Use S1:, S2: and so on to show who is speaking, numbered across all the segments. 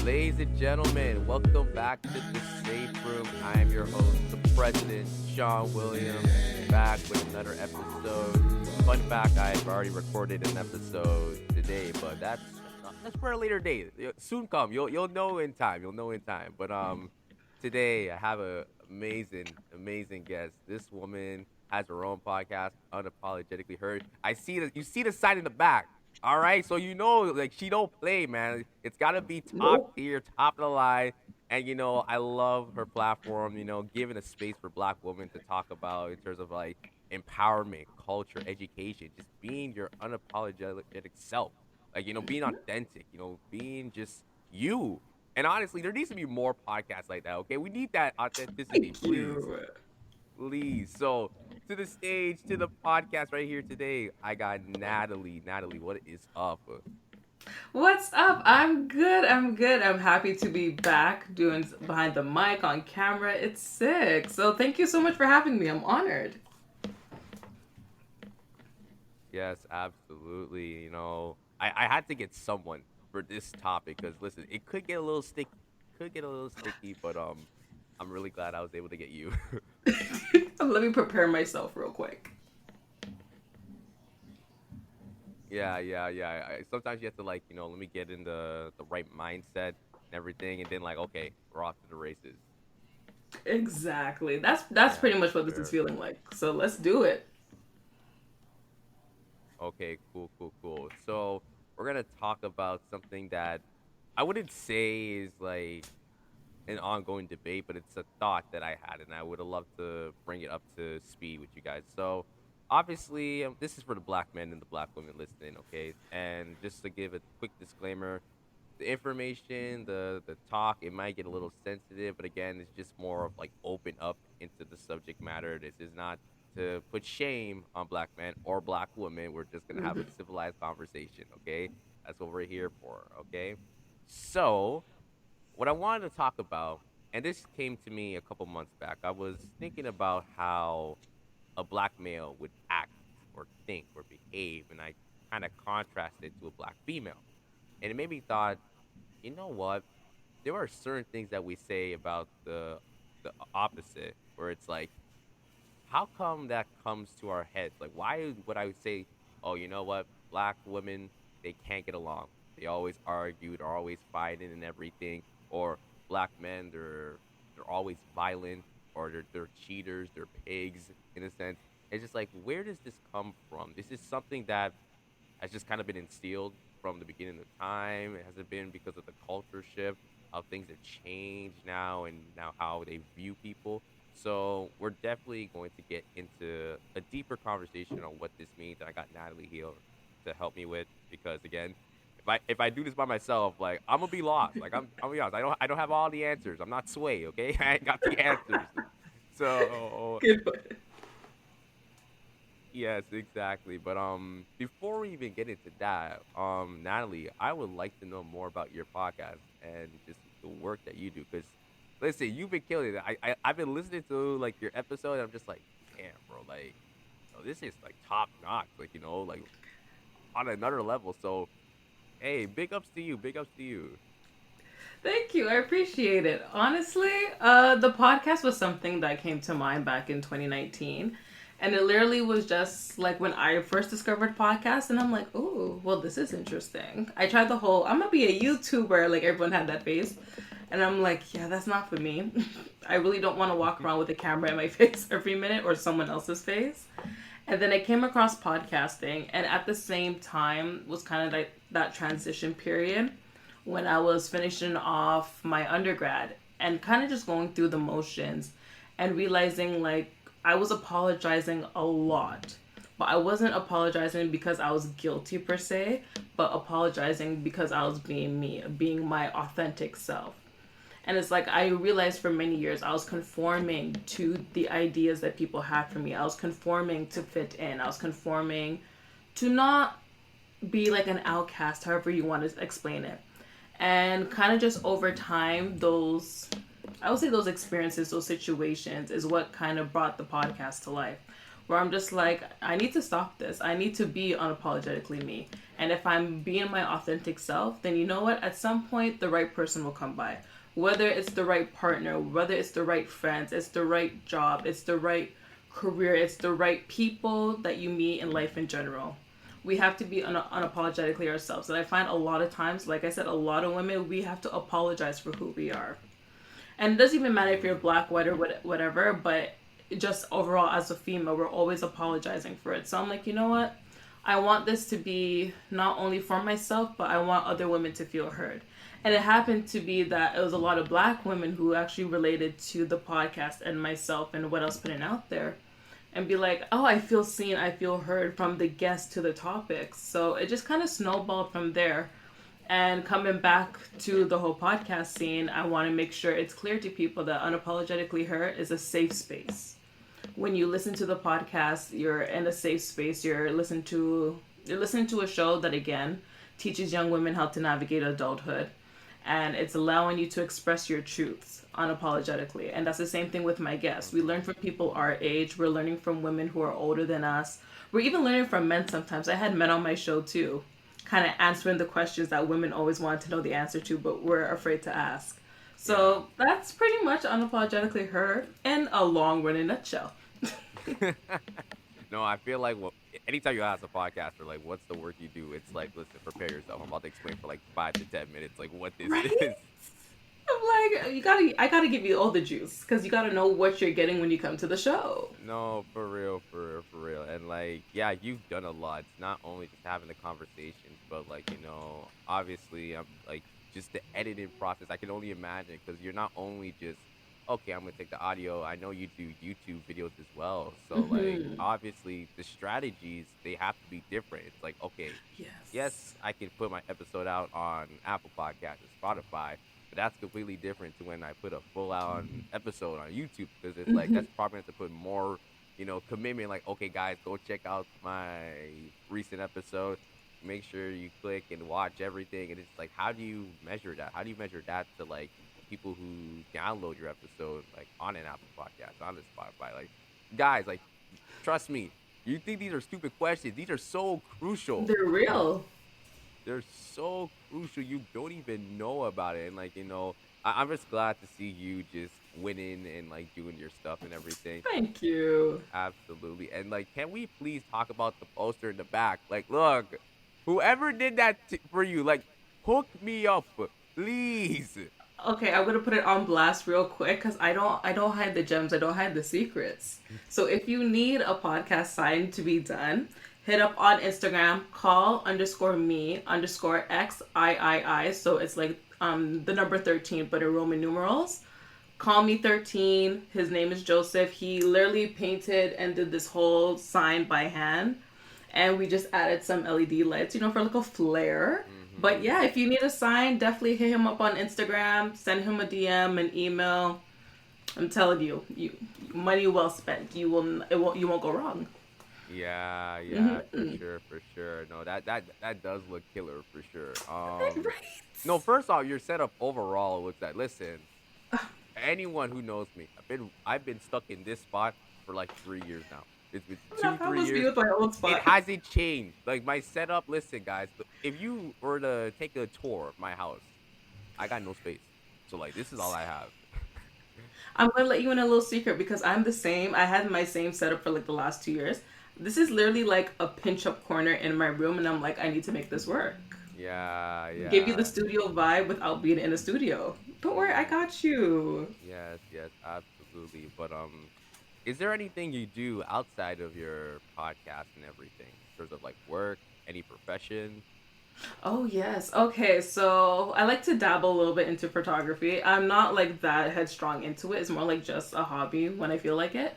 S1: Ladies and gentlemen, welcome back to the Safe Room. I am your host, the President, Sean Williams, back with another episode. Fun fact, I've already recorded an episode today, but that's for a later date. Soon come. You'll know in time. You'll know in time. But today I have a amazing guest. This woman has her own podcast, Unapologetically Her. I see that you see the sign in the back. All right, so like she don't play, man. It's gotta be top
S2: Nope.
S1: tier, top of the line. And I love her platform. Giving a space for Black women to talk about in terms of like empowerment, culture, education, just being your unapologetic self. Like being authentic. Being just you. And honestly, there needs to be more podcasts like that. Okay, we need that authenticity,
S2: Thank
S1: please,
S2: you.
S1: please. So to the stage, to the podcast right here today, I got Natalie. Natalie, what is up?
S2: What's up? I'm good. I'm good. I'm happy to be back doing behind the mic on camera. It's sick. So thank you so much for having me. I'm honored.
S1: Yes, absolutely. I had to get someone for this topic because listen, it could get a little sticky, but I'm really glad I was able to get you.
S2: Let me prepare myself real quick.
S1: Yeah. Sometimes you have to like, let me get in the right mindset and everything, and then like, okay, we're off to the races.
S2: Exactly. That's
S1: Yeah,
S2: pretty much
S1: for
S2: what this is
S1: sure.
S2: feeling like. So let's do it.
S1: Okay, cool. So we're gonna talk about something that I wouldn't say is like an ongoing debate, but it's a thought that I had, and I would have loved to bring it up to speed with you guys. So, obviously, this is for the Black men and the Black women listening, okay? And just to give a quick disclaimer, the information, the talk, it might get a little sensitive, but again, it's just more of like open up into the subject matter. This is not to put shame on Black men or Black women. We're just gonna have a civilized conversation, okay? That's what we're here for, okay? So, what I wanted to talk about, and this came to me a couple months back, I was thinking about how a Black male would act or think or behave, and I kind of contrasted to a Black female. And it made me thought, you know what? There are certain things that we say about the opposite, where it's like, how come that comes to our heads? Like, why would I say, oh, you know what? Black women, they can't get along. They always argue. They're always fighting and everything. Or black men, they're always violent, or they're cheaters. They're pigs in a sense. It's just like, where does this come from? This is something that has just kind of been instilled from the beginning of time. It hasn't been because of the culture shift, how things have changed now, and now how they view people. So we're definitely going to get into a deeper conversation on what this means. And I got Natalie here to help me with because again, if I do this by myself, like I'm gonna be lost. Like I'm gonna be honest. I don't have all the answers. I'm not Sway, okay? I ain't got the answers. So
S2: Good.
S1: yes, exactly. But before we even get into that, Natalie, I would like to know more about your podcast and just the work that you do. Because listen, you've been killing it. I've been listening to like your episode. And I'm just like, damn, bro, like, this is like top notch. Like like on another level. So hey, big ups to you. Big ups to you.
S2: Thank you. I appreciate it. Honestly, the podcast was something that came to mind back in 2019. And it literally was just like when I first discovered podcasts, and I'm like, oh, well, this is interesting. I tried the whole, I'm gonna be a YouTuber, like everyone had that face. And I'm like, yeah, that's not for me. I really don't want to walk around with a camera in my face every minute or someone else's face. And then I came across podcasting, and at the same time was kind of like that transition period when I was finishing off my undergrad and kind of just going through the motions and realizing like I was apologizing a lot. But I wasn't apologizing because I was guilty per se, but apologizing because I was being me, being my authentic self. And it's like I realized for many years I was conforming to the ideas that people had for me. I was conforming to fit in. I was conforming to not be like an outcast, however you want to explain it. And kind of just over time, I would say those experiences, those situations is what kind of brought the podcast to life. where I'm just like, I need to stop this. I need to be unapologetically me. And if I'm being my authentic self, then you know what? At some point, the right person will come by. Whether it's the right partner, whether it's the right friends, it's the right job, it's the right career, it's the right people that you meet in life in general. We have to be unapologetically ourselves. And I find a lot of times, like I said, a lot of women, we have to apologize for who we are. And it doesn't even matter if you're black, white, or whatever, but just overall as a female, we're always apologizing for it. So I'm like, you know what? I want this to be not only for myself, but I want other women to feel heard. And it happened to be that it was a lot of black women who actually related to the podcast and myself and what I was putting out there. And be like, oh, I feel seen, I feel heard from the guests to the topics. So it just kind of snowballed from there. And coming back to the whole podcast scene, I want to make sure it's clear to people that Unapologetically Her is a safe space. When you listen to the podcast, you're in a safe space. You're listening to a show that again teaches young women how to navigate adulthood, and it's allowing you to express your truths unapologetically. And that's the same thing with my guests. We learn from people our age. We're learning from women who are older than us. We're even learning from men sometimes. I had men on my show too, kind of answering the questions that women always want to know the answer to, but we're afraid to ask. So that's pretty much Unapologetically Her in a long running nutshell.
S1: No, I feel like anytime you ask a podcaster, like, what's the work you do? It's like, listen, prepare yourself. I'm about to explain for like 5 to 10 minutes, like what this
S2: Right?
S1: is.
S2: I'm like, I gotta give you all the juice because you gotta know what you're getting when you come to the show.
S1: No, for real, for real, for real. And like, yeah, you've done a lot. It's not only just having the conversations, but like, obviously, I'm like, just the editing process. I can only imagine because you're not only just okay, I'm gonna take the audio. I know you do YouTube videos as well. So like
S2: Hmm.
S1: obviously the strategies they have to be different. It's like, okay,
S2: Yes.
S1: yes, I can put my episode out on Apple Podcasts or Spotify, but that's completely different to when I put a full on episode on YouTube because it's like
S2: Hmm.
S1: that's probably going to put more, commitment like, okay guys, go check out my recent episode. Make sure you click and watch everything. And it's like, how do you measure that? How do you measure that to like people who download your episode like on an Apple podcast, on the Spotify? Like, guys, like, trust me, you think these are stupid questions. These are so crucial.
S2: They're real.
S1: They're so crucial. You don't even know about it. And like, I'm just glad to see you just winning and like doing your stuff and everything.
S2: Thank you.
S1: Absolutely. And like, can we please talk about the poster in the back? Like, look, whoever did that for you, like, hook me up, please.
S2: Okay, I'm gonna put it on blast real quick because I don't hide the gems, I don't hide the secrets. So if you need a podcast sign to be done, hit up on Instagram, call underscore me underscore XIII. So it's like the number 13 but in Roman numerals. Call me 13. His name is Joseph. He literally painted and did this whole sign by hand. And we just added some LED lights, for like a flare. But
S1: Hmm.
S2: yeah, if you need a sign, definitely hit him up on Instagram, send him a DM, an email. I'm telling you, money well spent. You won't go wrong.
S1: Yeah, yeah, for
S2: Hmm.
S1: sure, for sure. No, that does look killer for sure.
S2: Right?
S1: No, first off, your setup overall looks like. Listen, anyone who knows me, I've been stuck in this spot for like 3 years now. It's been
S2: I'm
S1: two,
S2: not
S1: three
S2: proud to be
S1: years.
S2: with my old
S1: It
S2: spot.
S1: hasn't changed. Like my setup. Listen, guys, if you were to take a tour of my house, I got no space. So like, this is all I have.
S2: I'm gonna let you in a little secret because I'm the same. I had my same setup for like the last 2 years. This is literally like a pinch up corner in my room, and I'm like, I need to make this work.
S1: Yeah,
S2: Give you the
S1: yeah.
S2: studio vibe without being in a studio. Don't worry, I
S1: Mm,
S2: got you.
S1: yes, yes, absolutely. But is there anything you do outside of your podcast and everything in terms of like work, any profession?
S2: Oh yes. Okay, so I like to dabble a little bit into photography. I'm not like that headstrong into it. It's more like just a hobby when I feel like it.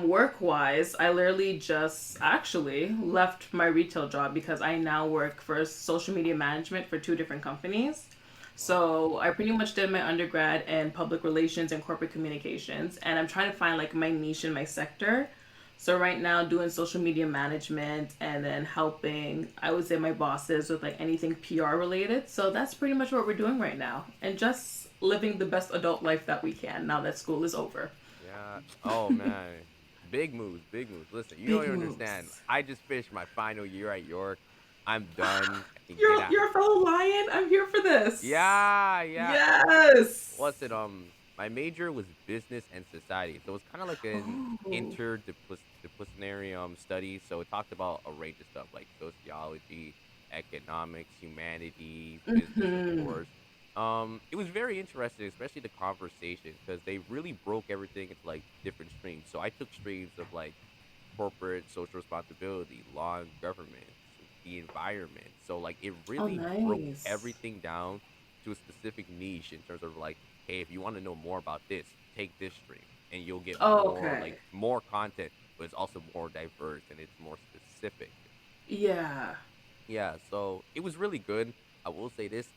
S2: Work wise, I literally just actually left my retail job because I now work for social media management for two different companies.
S1: Wow.
S2: So I pretty much did my undergrad in public relations and corporate communications, and I'm trying to find like my niche in my sector. So right now, doing social media management and then helping, I would say my bosses with like anything PR related. So that's pretty much what we're doing right now, and just living the best adult life that we can now that school is over.
S1: Yeah. Oh man. Big moves, big moves. Listen, you don't
S2: Big
S1: even understand.
S2: moves.
S1: I just finished my final year at York. I'm done. I can get
S2: You're
S1: out.
S2: you're a fellow lion. I'm here for this.
S1: Yeah, yeah.
S2: Yes.
S1: Listen, my major was business and society, so it's kind of like an
S2: Oh.
S1: interdisciplinary study. So it talked about a range of stuff like sociology, economics, humanities, business, of
S2: Mm-hmm.
S1: course. It was very interesting, especially the conversations, because they really broke everything into like different streams. So I took streams of like corporate social responsibility, law and government, the environment. So like it
S2: Oh,
S1: really broke
S2: nice.
S1: everything down to a specific niche in terms of like, hey, if you want to know more about this, take this stream and you'll get
S2: Oh,
S1: more like
S2: okay.
S1: more content, but it's also more diverse and it's more specific.
S2: Yeah.
S1: Yeah, so it was really good. I will say this.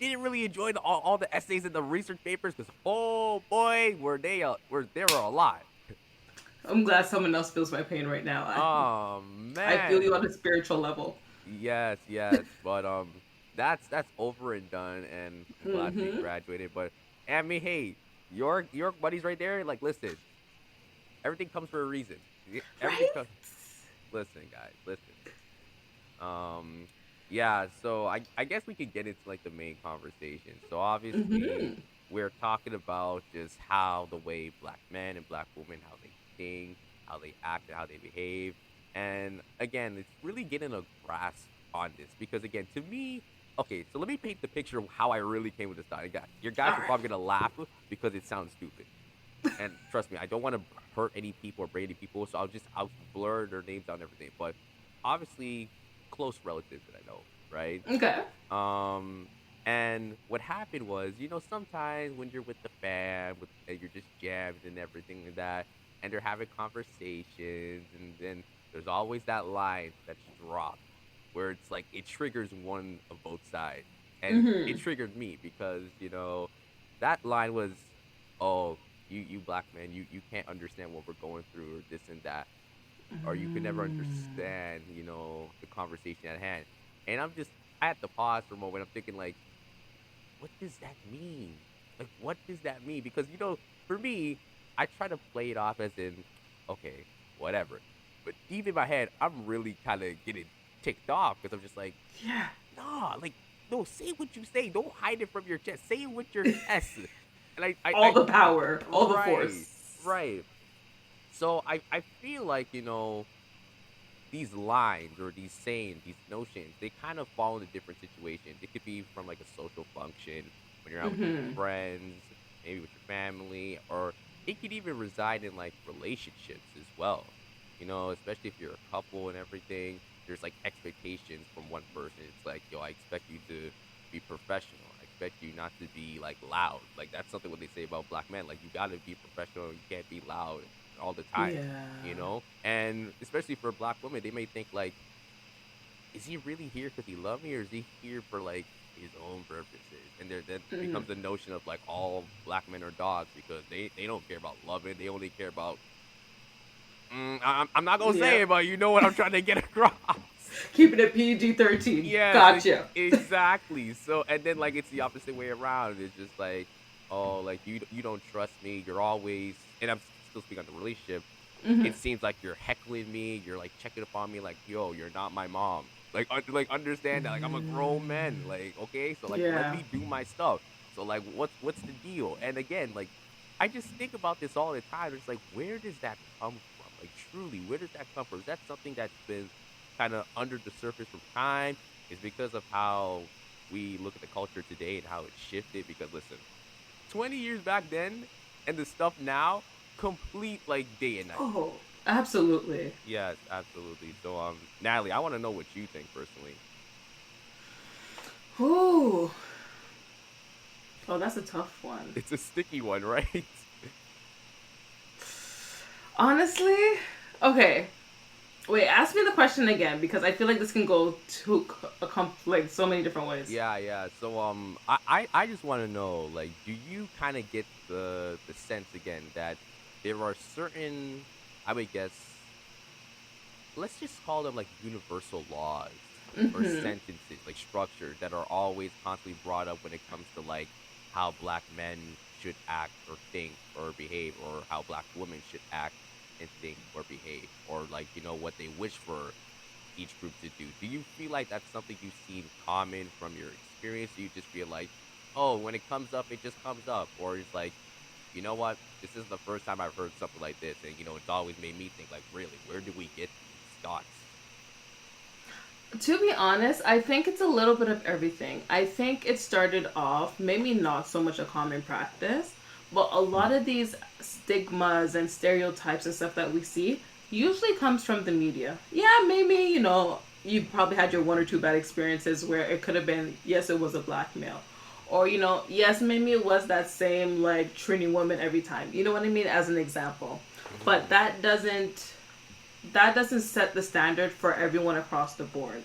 S1: Didn't really enjoy all the essays and the research papers because oh boy, were there were a lot.
S2: I'm glad someone else feels my pain right now.
S1: Oh
S2: I feel you
S1: man.
S2: on a spiritual level.
S1: Yes, yes, but that's over and done, and I'm glad to be
S2: Mm-hmm.
S1: graduated. But I mean, hey, your buddies right there. Like, listen, everything comes for a reason. Everything
S2: Right?
S1: comes. Listen, guys, listen. Um, yeah. So I guess we could get into like the main conversation. So obviously,
S2: Mm-hmm.
S1: we're talking about just how the way black men and black women, how they think, how they act, and how they behave. And again, it's really getting a grasp on this because again, to me, okay, so let me paint the picture of how I really came with this thought. Guys, your
S2: All
S1: guys are
S2: right.
S1: probably gonna laugh because it sounds stupid. And trust me, I don't want to hurt any people or break any people, so I'll blur their names out and everything. But obviously, close relatives that I know, right?
S2: Okay.
S1: Um, and what happened was, sometimes when you're with the fam, and you're just jammed and everything like that, and they're having conversations, and then there's always that line that's dropped where it's like it triggers one of both sides, and it
S2: Mm-hmm.
S1: triggered me because that line was, "Oh, you black man, you can't understand what we're going through, or this and that." Or you could never
S2: Mm.
S1: understand, the conversation at hand. And I had to pause for a moment. I'm thinking like, what does that mean? Like, what does that mean? Because for me, I try to play it off as in, okay, whatever. But deep in my head, I'm really kind of getting ticked off because I'm just like,
S2: Yeah.
S1: nah, like, no, say what you say. Don't hide it from your chest. Say it with your chest. And
S2: All the power, all the
S1: right,
S2: force.
S1: right. So I feel like these lines or these sayings, these notions, they kind of fall into different situations. It could be from like a social function when you're out with your
S2: Mm-hmm.
S1: friends, maybe with your family, or it could even reside in like relationships as well. Especially if you're a couple and everything, there's like expectations from one person. It's like, yo, I expect you to be professional. I expect you not to be like loud. Like that's something what they say about black men. Like you gotta be professional. You can't be loud all the time,
S2: Yeah.
S1: and especially for black women, they may think like, is he really here because he loves me, or is he here for like his own purposes? And there then
S2: Mm.
S1: becomes the notion of like all black men are dogs because they don't care about loving, they only care about. I'm not gonna say it,
S2: Yep.
S1: but you know what I'm trying to get across.
S2: Keeping it PG-13.
S1: Yes,
S2: Gotcha.
S1: exactly. So, and then like it's the opposite way around. It's just like, oh, like you don't trust me. You're always, and I'm still speaking on the relationship.
S2: Mm-hmm.
S1: It seems like you're heckling me. You're like checking up on me. Like, yo, you're not my mom. Like understand that. Like I'm a grown man. Like, okay, so like let
S2: Yeah.
S1: me do my stuff. So like, what's the deal? And again, like, I just think about this all the time. It's like, where does that come from? Like, truly, where does that come from? Is that something that's been kind of under the surface from time? Is because of how we look at the culture today and how it shifted? Because listen, 20 years back then and the stuff now, complete like day and night.
S2: Oh, absolutely.
S1: Yes, absolutely. So, Natalie, I want to know what you think personally.
S2: Ooh. Oh, that's a tough one.
S1: It's a sticky one, right?
S2: Honestly, okay. Wait, ask me the question again because I feel like this can go to like so many different ways.
S1: Yeah, yeah. So, I just want to know, like, do you kind of get the sense again that there are certain, I would guess, let's just call them like universal laws or
S2: Mm-hmm.
S1: sentences, like structures that are always constantly brought up when it comes to like how black men should act or think or behave or how black women should act. and think or behave, or like what they wish for each group to do. Do you feel like that's something you've seen common from your experience? Do you just feel like, oh, when it comes up, it just comes up, or it's like, you know what, this is the first time I've heard something like this, and it's always made me think like, really, where do we get these thoughts?
S2: To be honest, I think it's a little bit of everything. I think it started off maybe not so much a common practice, but a lot of these stigmas and stereotypes and stuff that we see usually comes from the media. Yeah, maybe, you probably had your one or two bad experiences where it could have been, yes, it was a black male. Or, yes, maybe it was that same like Trini woman every time. You know what I mean? As an example. But
S1: Hmm.
S2: that doesn't set the standard for everyone across the board.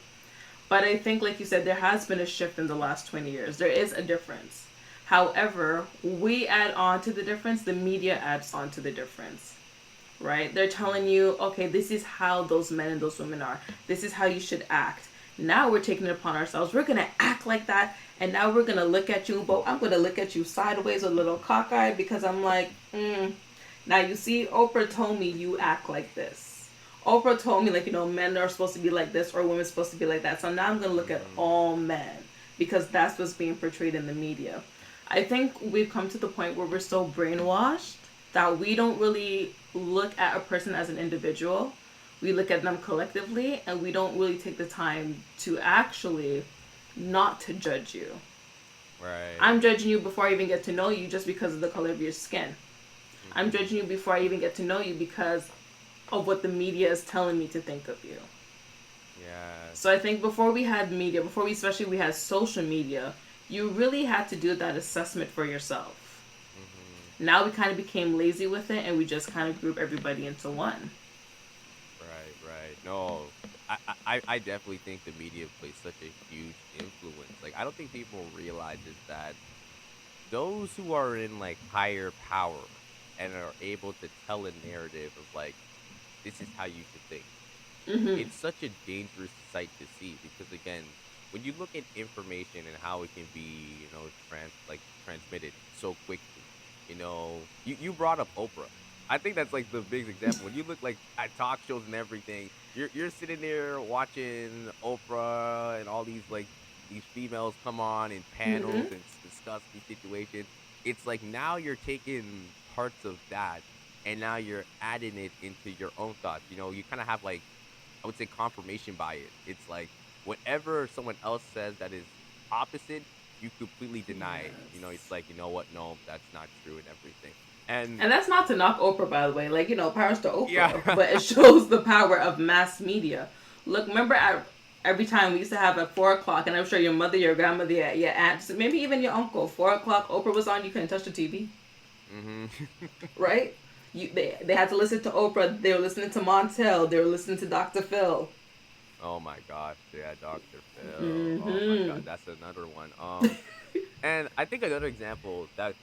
S2: But I think, like you said, there has been a shift in the last 20 years. There is a difference. However, we add on to the difference, the media adds on to the difference, right? They're telling you, okay, this is how those men and those women are. This is how you should act. Now we're taking it upon ourselves. We're going to act like that. And now we're going to look at you, but I'm going to look at you sideways, a little cockeyed, because I'm like, now you see, Oprah told me you act like this. Oprah told me, like, men are supposed to be like this or women are supposed to be like that. So now I'm going to look at
S1: Hmm.
S2: all men because that's what's being portrayed in the media. I think we've come to the point where we're so brainwashed that we don't really look at a person as an individual. We look at them collectively and we don't really take the time to actually not to judge you.
S1: Right.
S2: I'm judging you before I even get to know you just because of the color of your skin. I'm
S1: Hmm.
S2: judging you before I even get to know you because of what the media is telling me to think of you.
S1: Yeah.
S2: So I think before we had media, before we especially we had social media, you really had to do that assessment for yourself.
S1: Hmm.
S2: Now we kind of became lazy with it and we just kind of group everybody into one.
S1: Right, right. No, I definitely think the media plays such a huge influence. Like, I don't think people realizes that those who are in like higher power and are able to tell a narrative of like, this is how you should think.
S2: Mm-hmm.
S1: It's such a dangerous sight to see because again, when you look at information and how it can be, transmitted so quickly, you brought up Oprah. I think that's like the big example. When you look like at talk shows and everything, you're sitting there watching Oprah and all these like these females come on in
S2: Mm-hmm.
S1: panels and discuss these situations. It's like now you're taking parts of that and now you're adding it into your own thoughts. You kind of have like, I would say, confirmation bias. It's like whatever someone else says that is opposite, you completely deny it. It's
S2: Yes.
S1: like, you know what? No, that's not true and everything. And
S2: And that's not to knock Oprah, by the way. Like, powers to
S1: yeah.
S2: Oprah. But it shows the power of mass media. Look, remember every time we used to have at 4 o'clock, and I'm sure your mother, your grandmother, your aunt, maybe even your uncle, 4 o'clock, Oprah was on, you couldn't touch the TV,
S1: Hmm.
S2: right? They had to listen to Oprah. They were listening to Montel. They were listening to Dr. Phil.
S1: Oh my gosh, yeah, Dr. Phil. Oh my
S2: Mm-hmm.
S1: god, that's another one. And I think another example that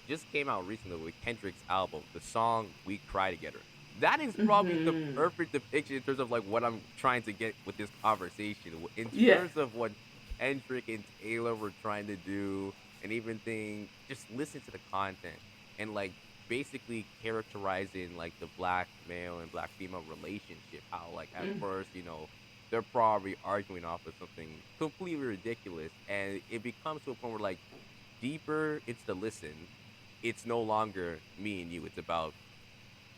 S1: just came out recently with Kendrick's album, the song "We Cry Together." That is probably the
S2: Mm-hmm.
S1: perfect depiction in terms of like what I'm trying to get with this conversation. In
S2: Yeah.
S1: terms of what Kendrick and Taylor were trying to do, and even think, just listen to the content and like basically characterizing like the black male and black female relationship. How like at first, they're probably arguing off of something completely ridiculous, and it becomes to a point where like deeper it's the listen, it's no longer me and you. It's about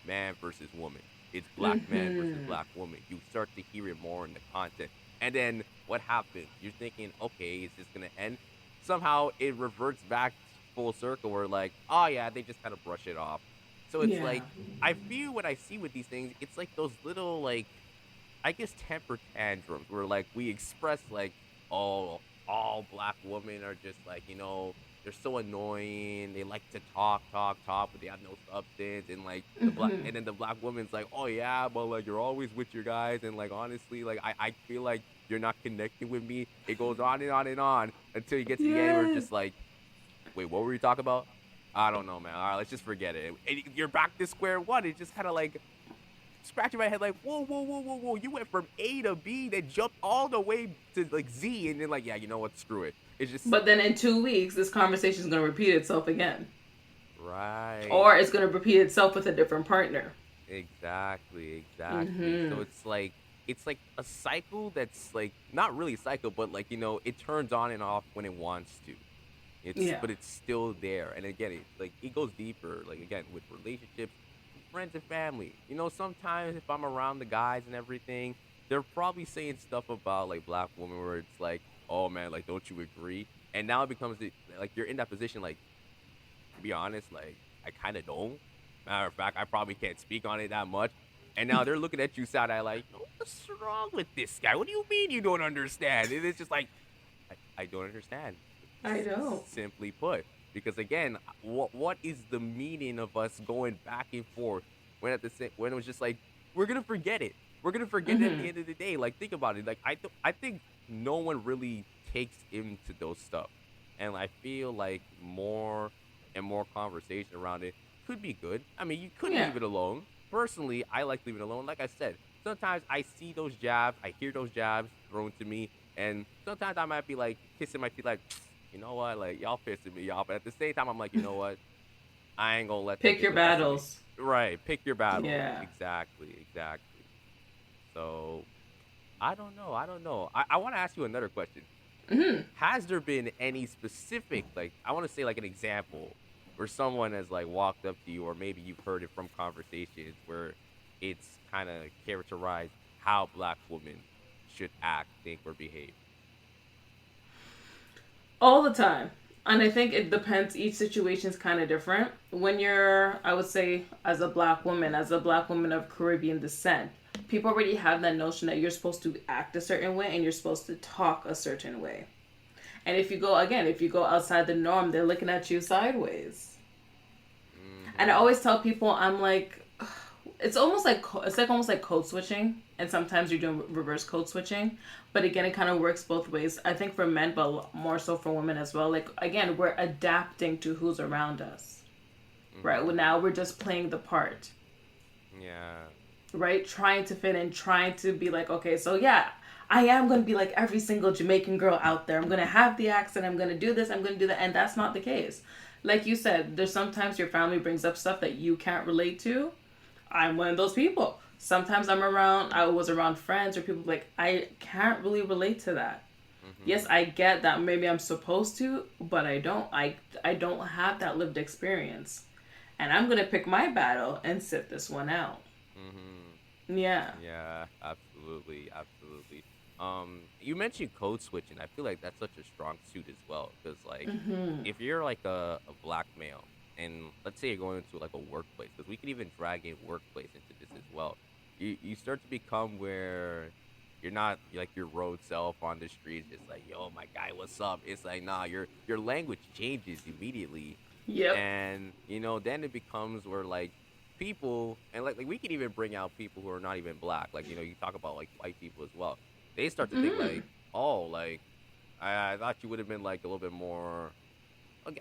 S1: man versus woman. It's black man versus
S2: Mm-hmm.
S1: black woman. You start to hear it more in the content. And then what happens? You're thinking, okay, is this gonna end? Somehow it reverts back full circle where like, oh yeah, they just kind of brush it off. So it's
S2: Yeah.
S1: like I feel what I see with these things, it's like those little like, I guess, temper tantrums where like we express like, oh, all black women are just like, they're so annoying. They like to talk, talk, talk, but they have no substance. And like
S2: Mm-hmm.
S1: and then the black woman's like, oh yeah, but like you're always with your guys. And like honestly, like I feel like you're not connecting with me. It goes on and on and on until you get to the end where it's
S2: Yes.
S1: just like, wait, what were you talking about? I don't know, man. All right, let's just forget it. And you're back to square one. It's just kind of like scratching my head like, whoa, whoa, whoa, whoa, whoa. You went from A to B, then jumped all the way to like Z, and then like, yeah, you know what? Screw it. It's just
S2: But then in 2 weeks, this conversation is going to repeat itself again.
S1: right.
S2: Or it's going to repeat itself with a different partner.
S1: Exactly. So
S2: Mm-hmm.
S1: it's like a cycle that's like not really a cycle, but like it turns on and off when it wants to. It's
S2: Yeah.
S1: but it's still there. And again, it goes deeper. Like again, with relationships, friends and family. Sometimes if I'm around the guys and everything, they're probably saying stuff about like black women where it's like, oh man, like don't you agree? And now it becomes like you're in that position, like to be honest, like I kind of don't. Matter of fact, I probably can't speak on it that much. And now they're looking at you side eye like, what's wrong with this guy? What do you mean you don't understand? And it's just like, I don't understand.
S2: I don't.
S1: Simply put, because again, what is the meaning of us going back and forth when it was just like we're gonna forget it. We're gonna forget it at
S2: Mm-hmm.
S1: the end of the day. Like think about it. Like I think no one really takes into those stuff, and I feel like more and more conversation around it could be good. I mean, you could
S2: Yeah.
S1: leave it alone. Personally, I like leaving it alone. Like I said, sometimes I see those jabs, I hear those jabs thrown to me, and sometimes I might be like kissing my teeth, like, you know what, like y'all pissing me off. But at the same time, I'm like, you know what, I ain't gonna let that
S2: Pick
S1: get
S2: your
S1: the best of me.
S2: battles.
S1: Right, pick your battles.
S2: Yeah.
S1: Exactly. So I don't know. I want to ask you another question.
S2: Mm-hmm.
S1: Has there been any specific, like, I want to say like an example where someone has like walked up to you, or maybe you've heard it from conversations where it's kind of characterized how black women should act, think, or behave?
S2: All the time. And I think it depends. Each situation is kind of different. When you're, I would say, as a black woman of Caribbean descent, people already have that notion that you're supposed to act a certain way and you're supposed to talk a certain way. And if you go outside the norm, they're looking at you sideways. And I
S1: Mm-hmm.
S2: always tell people, I'm like, it's like almost like code switching, and sometimes you're doing reverse code switching. But again, it kind of works both ways. I think for men, but more so for women as well. Like again, we're adapting to who's around us, right? Well,
S1: Mm-hmm.
S2: now we're just playing the part,
S1: Yeah.
S2: right? Trying to fit in, trying to be like, okay, so yeah, I am going to be like every single Jamaican girl out there. I'm going to have the accent. I'm going to do this. I'm going to do that. And that's not the case. Like you said, there's sometimes your family brings up stuff that you can't relate to. I'm one of those people. Sometimes I was around friends or people like, I can't really relate to that. Yes,
S1: Mm-hmm.
S2: I get that maybe I'm supposed to, but I don't. I don't have that lived experience. And I'm going to pick my battle and sit this one out.
S1: Mm-hmm.
S2: Yeah.
S1: Yeah, absolutely. You mentioned code switching. I feel like that's such a strong suit as well, because like,
S2: Mhm.
S1: if you're like a black male, and let's say you're going into like a workplace, because we can even drag in workplace into this as well. You start to become where you're not like your road self on the streets, just like, yo, my guy, what's up? It's like, nah, your language changes immediately,
S2: Yep.
S1: and then it becomes where like people, and like we can even bring out people who are not even black, like you talk about like white people as well. They start to think
S2: Mhm.
S1: like, oh, like I thought you would have been like a little bit more,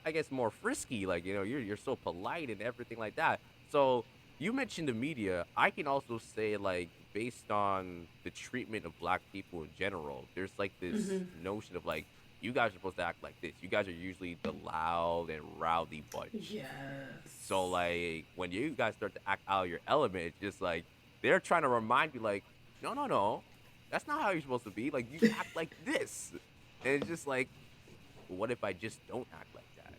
S1: I guess, more frisky, like you're so polite and everything like that. So you mentioned the media. I can also say, like, based on the treatment of black people in general, there's like this
S2: Mhm.
S1: notion of like, you guys are supposed to act like this. You guys are usually the loud and rowdy bunch. So
S2: Yes.
S1: like when you guys start to act out of your element, it's just like they're trying to remind you, like, no, that's not how you're supposed to be. Like you act like this, and it's just like, what if I just don't act like that?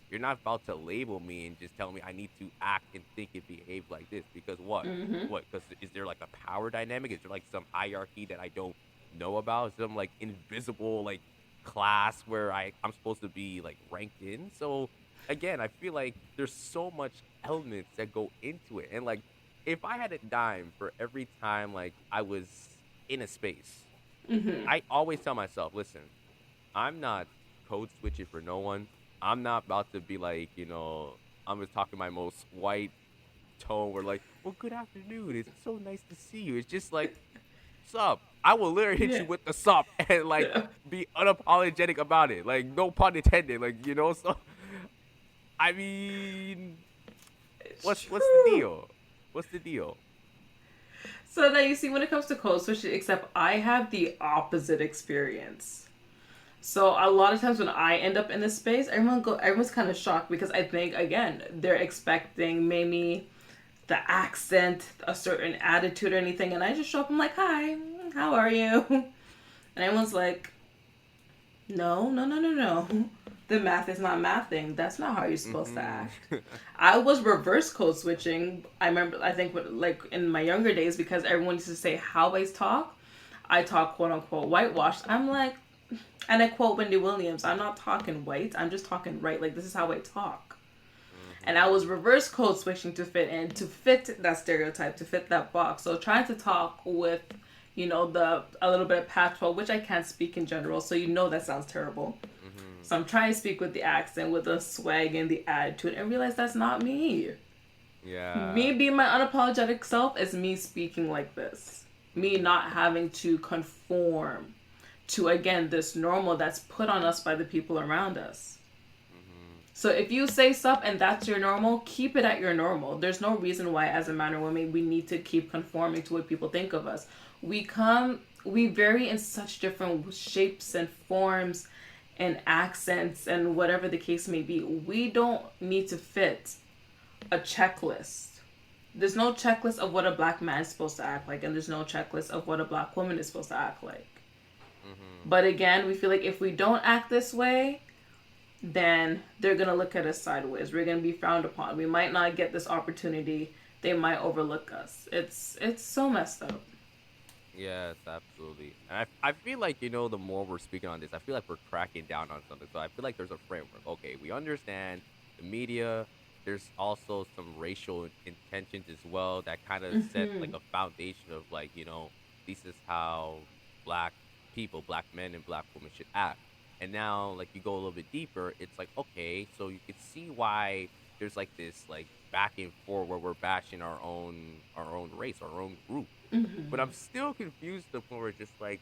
S1: You're not about to label me and just tell me I need to act and think and behave like this, because what?
S2: Mhm.
S1: What? Because is there like a power dynamic? Is there like some hierarchy that I don't know about? Some like invisible like class where I'm supposed to be like ranked in? So again, I feel like there's so much elements that go into it, and like if I had a dime for every time like I was in a space,
S2: Mhm.
S1: I always tell myself, listen, I'm not code switching for no one. I'm not about to be like, I'm just talking my most white tone where like, well, good afternoon. It's so nice to see you. It's just like, sup. I will literally hit
S2: Yeah.
S1: you with the sup and like
S2: Yeah.
S1: be unapologetic about it. Like, no pun intended. Like, so I mean,
S2: It's
S1: what's the
S2: true.
S1: deal? What's the deal?
S2: So now you see, when it comes to code switching, except I have the opposite experience. So a lot of times when I end up in this space, everyone's kind of shocked because I think again they're expecting maybe the accent, a certain attitude or anything. And I just show up, I'm like, hi, how are you? And everyone's like, no, no, no, no, no. The math is not mathing. That's not how you're supposed to
S1: Mm-hmm.
S2: act. I was reverse code switching. I remember, I think, like in my younger days, because everyone used to say how I talk quote unquote whitewashed. I'm like, and I quote Wendy Williams, I'm not talking white. I'm just talking right. Like, this is how I talk. And I was reverse code switching to fit in, to fit that stereotype, to fit that box. So trying to talk with, a little bit of patois, which I can't speak in general. So that sounds terrible.
S1: Mm-hmm.
S2: So I'm trying to speak with the accent, with the swag and the attitude, and realize that's not me.
S1: Yeah.
S2: Me being my unapologetic self is me speaking like this. Me
S1: Mm-hmm.
S2: not having to conform to, again, this normal that's put on us by the people around us.
S1: Mm-hmm.
S2: So if you say stuff and that's your normal, keep it at your normal. There's no reason why, as a man or woman, we need to keep conforming to what people think of us. We vary in such different shapes and forms and accents and whatever the case may be. We don't need to fit a checklist. There's no checklist of what a black man is supposed to act like, and there's no checklist of what a black woman is supposed to act like.
S1: Mm-hmm.
S2: But again, we feel like if we don't act this way, then they're going to look at us sideways. We're going to be frowned upon. We might not get this opportunity. They might overlook us. It's so messed up.
S1: Yes, absolutely. And I feel like, the more we're speaking on this, I feel like we're cracking down on something. So I feel like there's a framework. Okay, we understand the media. There's also some racial intentions as well that kind of set like
S2: Mm-hmm.
S1: a foundation of like, this is how black people, black men and black women should act. And now like you go a little bit deeper, it's like, okay, so you can see why there's like this like back and forth where we're bashing our own race, our own group, but I'm still confused to the point where it's just like,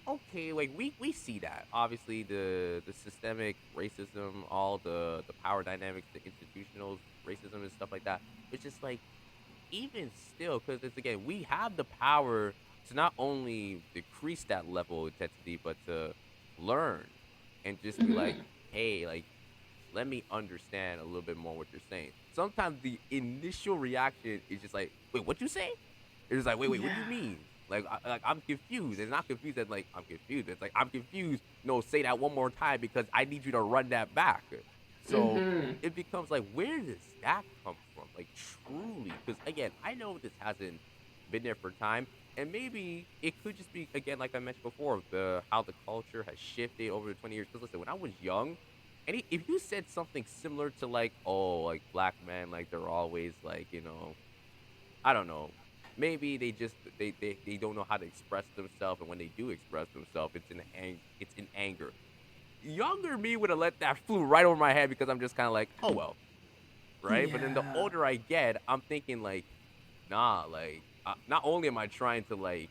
S1: okay, like we see that. Obviously the systemic racism, all the power dynamics, the institutional racism and stuff like that. It's just like even still, because it's again, we have the power to not only decrease that level of intensity, but to learn and just be like,
S2: Mm-hmm.
S1: hey, like let me understand a little bit more what you're saying. Sometimes the initial reaction is just like, wait, what you say? It's like, wait, what do you
S2: Yeah.
S1: mean? Like I'm confused. It's not confused that like I'm confused. It's like I'm confused. No, say that one more time because I need you to run that back. So
S2: Mm-hmm.
S1: it becomes like, where does that come from? Like truly, because again, I know this hasn't been there for time, and maybe it could just be again, like I mentioned before, the how the culture has shifted over the 20 years. Because listen, when I was young, if you said something similar to like, oh, like black men, like they're always like, I don't know. Maybe they just they don't know how to express themselves, and when they do express themselves, it's in anger. Younger me would have let that flew right over my head because I'm just kind of like, oh well, right. But then the
S2: Yeah.
S1: older I get, I'm thinking like, nah, like not only am I trying to like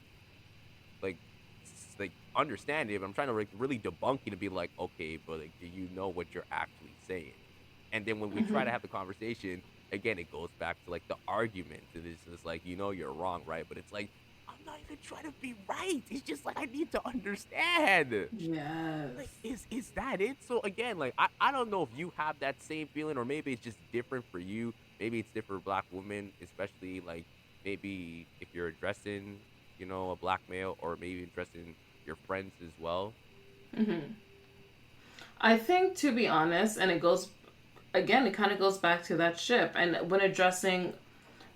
S1: like understand it, but I'm trying to like really debunk it to be like, okay, but like, do you know what you're actually saying? And then when we try to
S2: Mm-hmm.
S1: have the conversation, again, it goes back to like the argument. And it's just like, you're wrong, right? But it's like, I'm not even trying to be right. It's just like I need to understand. Like,
S2: Yes.
S1: is that it? So again, like I don't know if you have that same feeling, or maybe it's just different for you. Maybe it's different for black women, especially like maybe if you're addressing, a black male, or maybe addressing your friends as well.
S2: Mm-hmm. I think, to be honest, and it goes again, it kind of goes back to that ship. And when addressing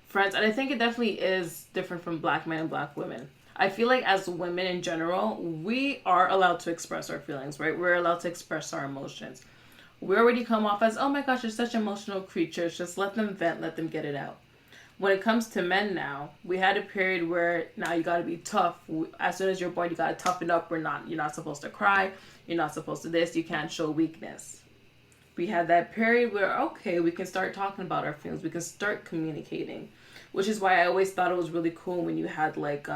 S2: friends, and I think it definitely is different from black men and black women. I feel like as women in general, we are allowed to express our feelings, right? We're allowed to express our emotions. We already come off as, oh my gosh, you're such emotional creatures. Just let them vent, let them get it out. When it comes to men now, we had a period where now you gotta be tough. As soon as you're born, you gotta toughen up. You're not supposed to cry. You're not supposed to this. You can't show weakness. We had that period where, okay, we can start talking about our feelings. We can start communicating, which is why I always thought it was really cool when you had like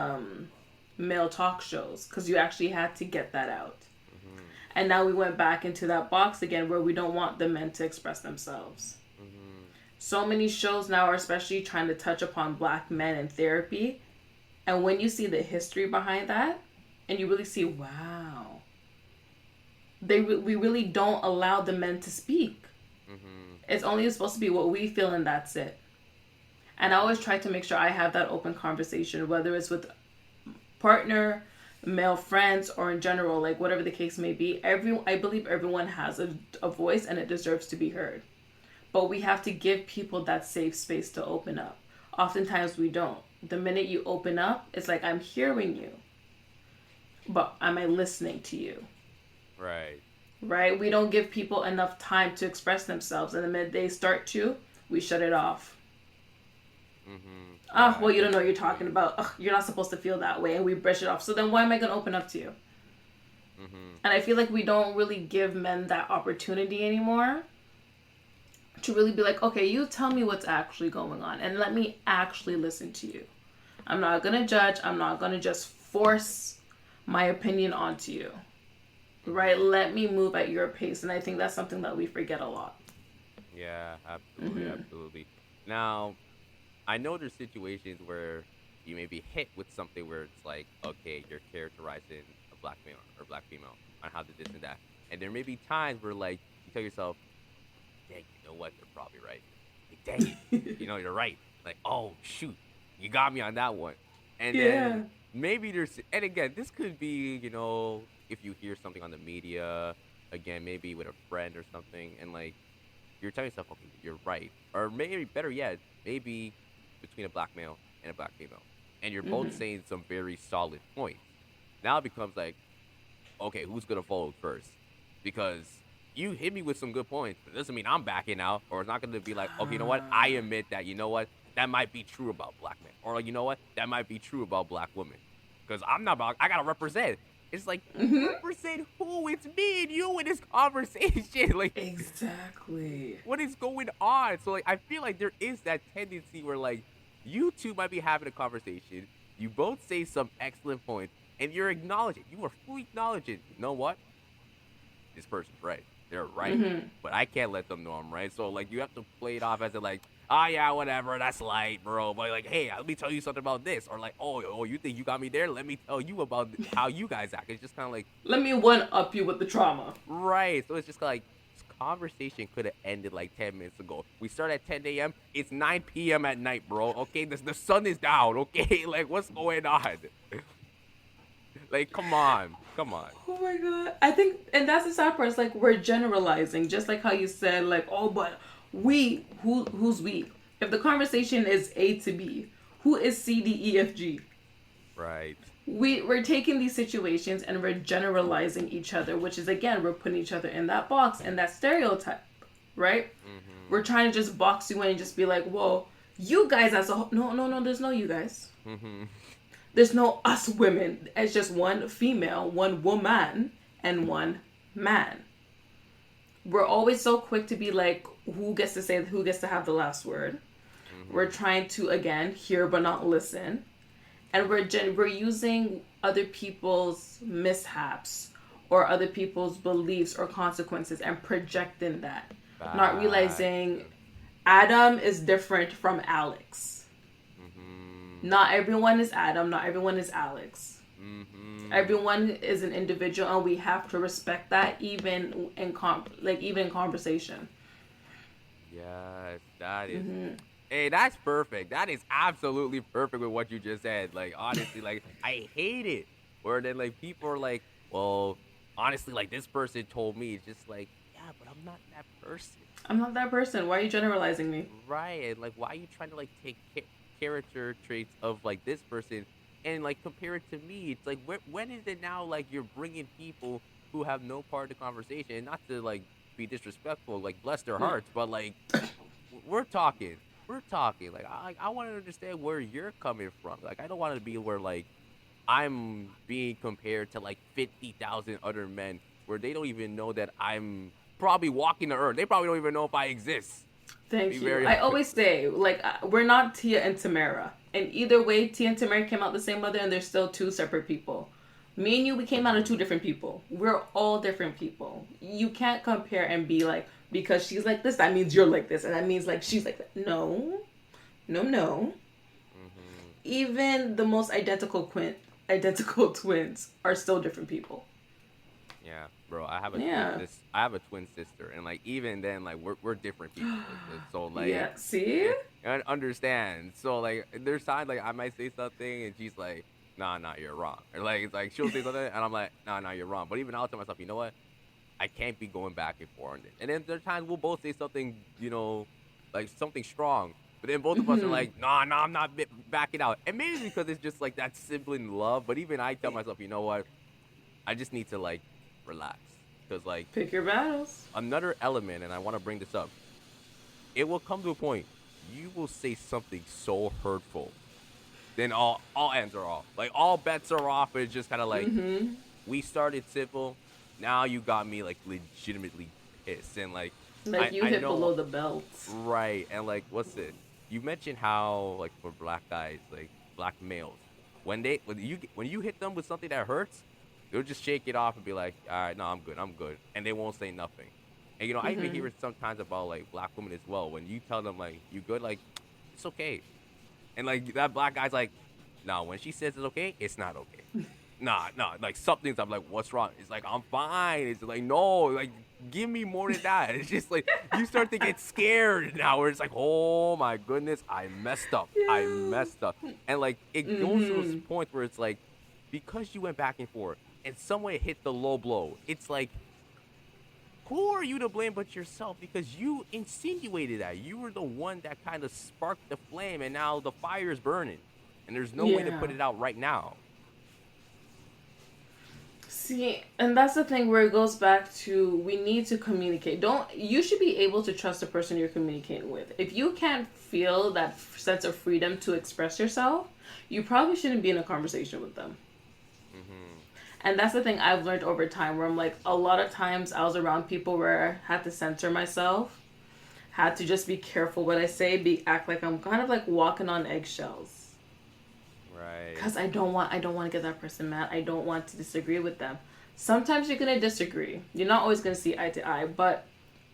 S2: male talk shows, because you actually had to get that out.
S1: Mm-hmm.
S2: And now we went back into that box again where we don't want the men to express themselves.
S1: Mm-hmm.
S2: So many shows now are especially trying to touch upon black men in therapy. And when you see the history behind that, and you really see, wow, we really don't allow the men to speak.
S1: Mm-hmm.
S2: It's only supposed to be what we feel, and that's it. And I always try to make sure I have that open conversation, whether it's with partner, male friends, or in general, like whatever the case may be. I believe everyone has a voice and it deserves to be heard. But we have to give people that safe space to open up. Oftentimes we don't. The minute you open up, it's like, I'm hearing you, but am I listening to you?
S1: Right.
S2: Right? We don't give people enough time to express themselves. And the minute they start to, we shut it off.
S1: Yeah,
S2: Well, you don't know what you're talking about. You're not supposed to feel that way. And we brush it off. So then why am I going to open up to you? And I feel like we don't really give men that opportunity anymore to really be like, okay, you tell me what's actually going on and let me actually listen to you. I'm not going to judge. I'm not going to just force my opinion onto you. Right? Let me move at your pace. And I think that's something that we forget a lot.
S1: Yeah, absolutely, absolutely. Now, I know there's situations where you may be hit with something where it's like, okay, you're characterizing a black male or black female on how to this and that. And there may be times where, like, you tell yourself, dang, you know what? They're probably right. Like, dang it. You're right. Like, oh, shoot. You got me on that one. And then maybe and again, this could be, if you hear something on the media, again, maybe with a friend or something, and, like, you're telling yourself, okay, you're right. Or maybe, better yet, maybe between a black male and a black female. And you're both saying some very solid points. Now it becomes like, okay, who's going to vote first? Because you hit me with some good points, but it doesn't mean I'm backing out. Or it's not going to be like, okay, you know what? I admit that, that might be true about black men. Or, like, that might be true about black women. Because I got to represent. It's like, represent who? It's me and you in this conversation. Like,
S2: exactly.
S1: What is going on? So, like, I feel like there is that tendency where, like, you two might be having a conversation. You both say some excellent points, and you're acknowledging. You are fully acknowledging. You know what? This person's right. They're right. But I can't let them know I'm right. So, like, you have to play it off as like, yeah, whatever, that's light, bro. But, like, hey, let me tell you something about this. Or, like, oh, you think you got me there? Let me tell you about how you guys act. It's just kind of like,
S2: let me one-up you with the trauma.
S1: Right. So it's just like, this conversation could have ended like 10 minutes ago. We start at 10 a.m. It's 9 p.m. at night, bro. Okay, the sun is down, okay? Like, what's going on? Like, come on.
S2: Oh my God. I think, and that's the sad part. It's like, we're generalizing. Just like how you said, like, oh, but who's we? If the conversation is A to B, who is C, D, E, F, G?
S1: Right.
S2: We're taking these situations and we're generalizing each other, which is, again, we're putting each other in that box and that stereotype, right? We're trying to just box you in and just be like, well, you guys as a whole. No, there's no you guys. There's no us women. It's just one female, one woman, and one man. We're always so quick to be like, who gets to have the last word? We're trying to, again, hear but not listen. And we're using other people's mishaps or other people's beliefs or consequences and projecting that. Not realizing Adam is different from Alex. Not everyone is Adam. Not everyone is Alex. Everyone is an individual, and we have to respect that, even in conversation.
S1: Yes, that is. Hey, that's perfect. That is absolutely perfect with what you just said. Like, honestly, like, I hate it. Where then, like, people are like, well, honestly, like, this person told me. It's just like, yeah, but I'm not that person.
S2: I'm not that person. Why are you generalizing me?
S1: Right. And, like, why are you trying to, like, take character traits of, like, this person and, like, compare it to me? It's like, when is it now, like, you're bringing people who have no part of the conversation? And not to, like, be disrespectful, like, bless their hearts, but, like, we're talking. Like, I want to understand where you're coming from. Like, I don't want to be where, like, I'm being compared to, like, 50,000 other men where they don't even know that I'm probably walking the earth. They probably don't even know if I exist.
S2: Thank you. I always say, like, we're not Tia and Tamara. And either way, Tia and Tamara came out the same mother, and they're still two separate people. Me and you, we came out of two different people. We're all different people. You can't compare and be like, because she's like this, that means you're like this. And that means, like, she's like that. No. Even the most identical twins are still different people.
S1: Yeah. bro, I have a twin
S2: Yeah.
S1: sis. I have a twin sister, and like even then, like we're different people. So like,
S2: Yeah. See?
S1: I understand. So like, there's times like I might say something, and she's like, "Nah, nah, you're wrong," or like it's like she'll say something, and I'm like, "Nah, nah, you're wrong." But even I'll tell myself, you know what? I can't be going back and forth on it. And then there are times we'll both say something, like something strong. But then both of us are
S2: Mm-hmm.
S1: like, nah, nah, I'm not backing out. And maybe because it's just like that sibling love. But even I tell myself, you know what? I just need to like relax. Because like
S2: Pick your battles.
S1: another element, and I want to bring this up, it will come to a point you will say something so hurtful. Then all ends are off. Like all bets are off. It's just kind of like
S2: Mm-hmm.
S1: we started civil. Now you got me like legitimately pissed, and like
S2: Like
S1: I
S2: you
S1: I
S2: hit
S1: know
S2: below the belt.
S1: right, and like what's it? You mentioned how like for black guys, like black males, when you hit them with something that hurts, they'll just shake it off and be like, all right, no, I'm good, and they won't say nothing. And I even
S2: Mm-hmm.
S1: hear it sometimes about like black women as well. When you tell them like you good, like it's okay, and like that black guy's like, no, when she says it's okay, it's not okay. Nah, nah, like something's I'm like, what's wrong? It's like I'm fine. It's like no, like give me more than that. It's just like you start to get scared now where it's like, oh my goodness, I messed up. I
S2: Yeah.
S1: messed up. And like it goes to those
S2: Mm-hmm.
S1: points where it's like, because you went back and forth and someone hit the low blow, it's like, who are you to blame but yourself? Because you insinuated that. You were the one that kind of sparked the flame and now the fire is burning. And there's no way to
S2: Yeah.
S1: put it out right now.
S2: See, and that's the thing where it goes back to we need to communicate. Don't you should be able to trust the person you're communicating with. If you can't feel that sense of freedom to express yourself, you probably shouldn't be in a conversation with them.
S1: Mm-hmm.
S2: And that's the thing I've learned over time where I'm like a lot of times I was around people where I had to censor myself, had to just be careful what I say, be act like I'm kind of like walking on eggshells.
S1: Right.
S2: Cuz I don't want to get that person mad. I don't want to disagree with them. Sometimes you're going to disagree. You're not always going to see eye to eye, but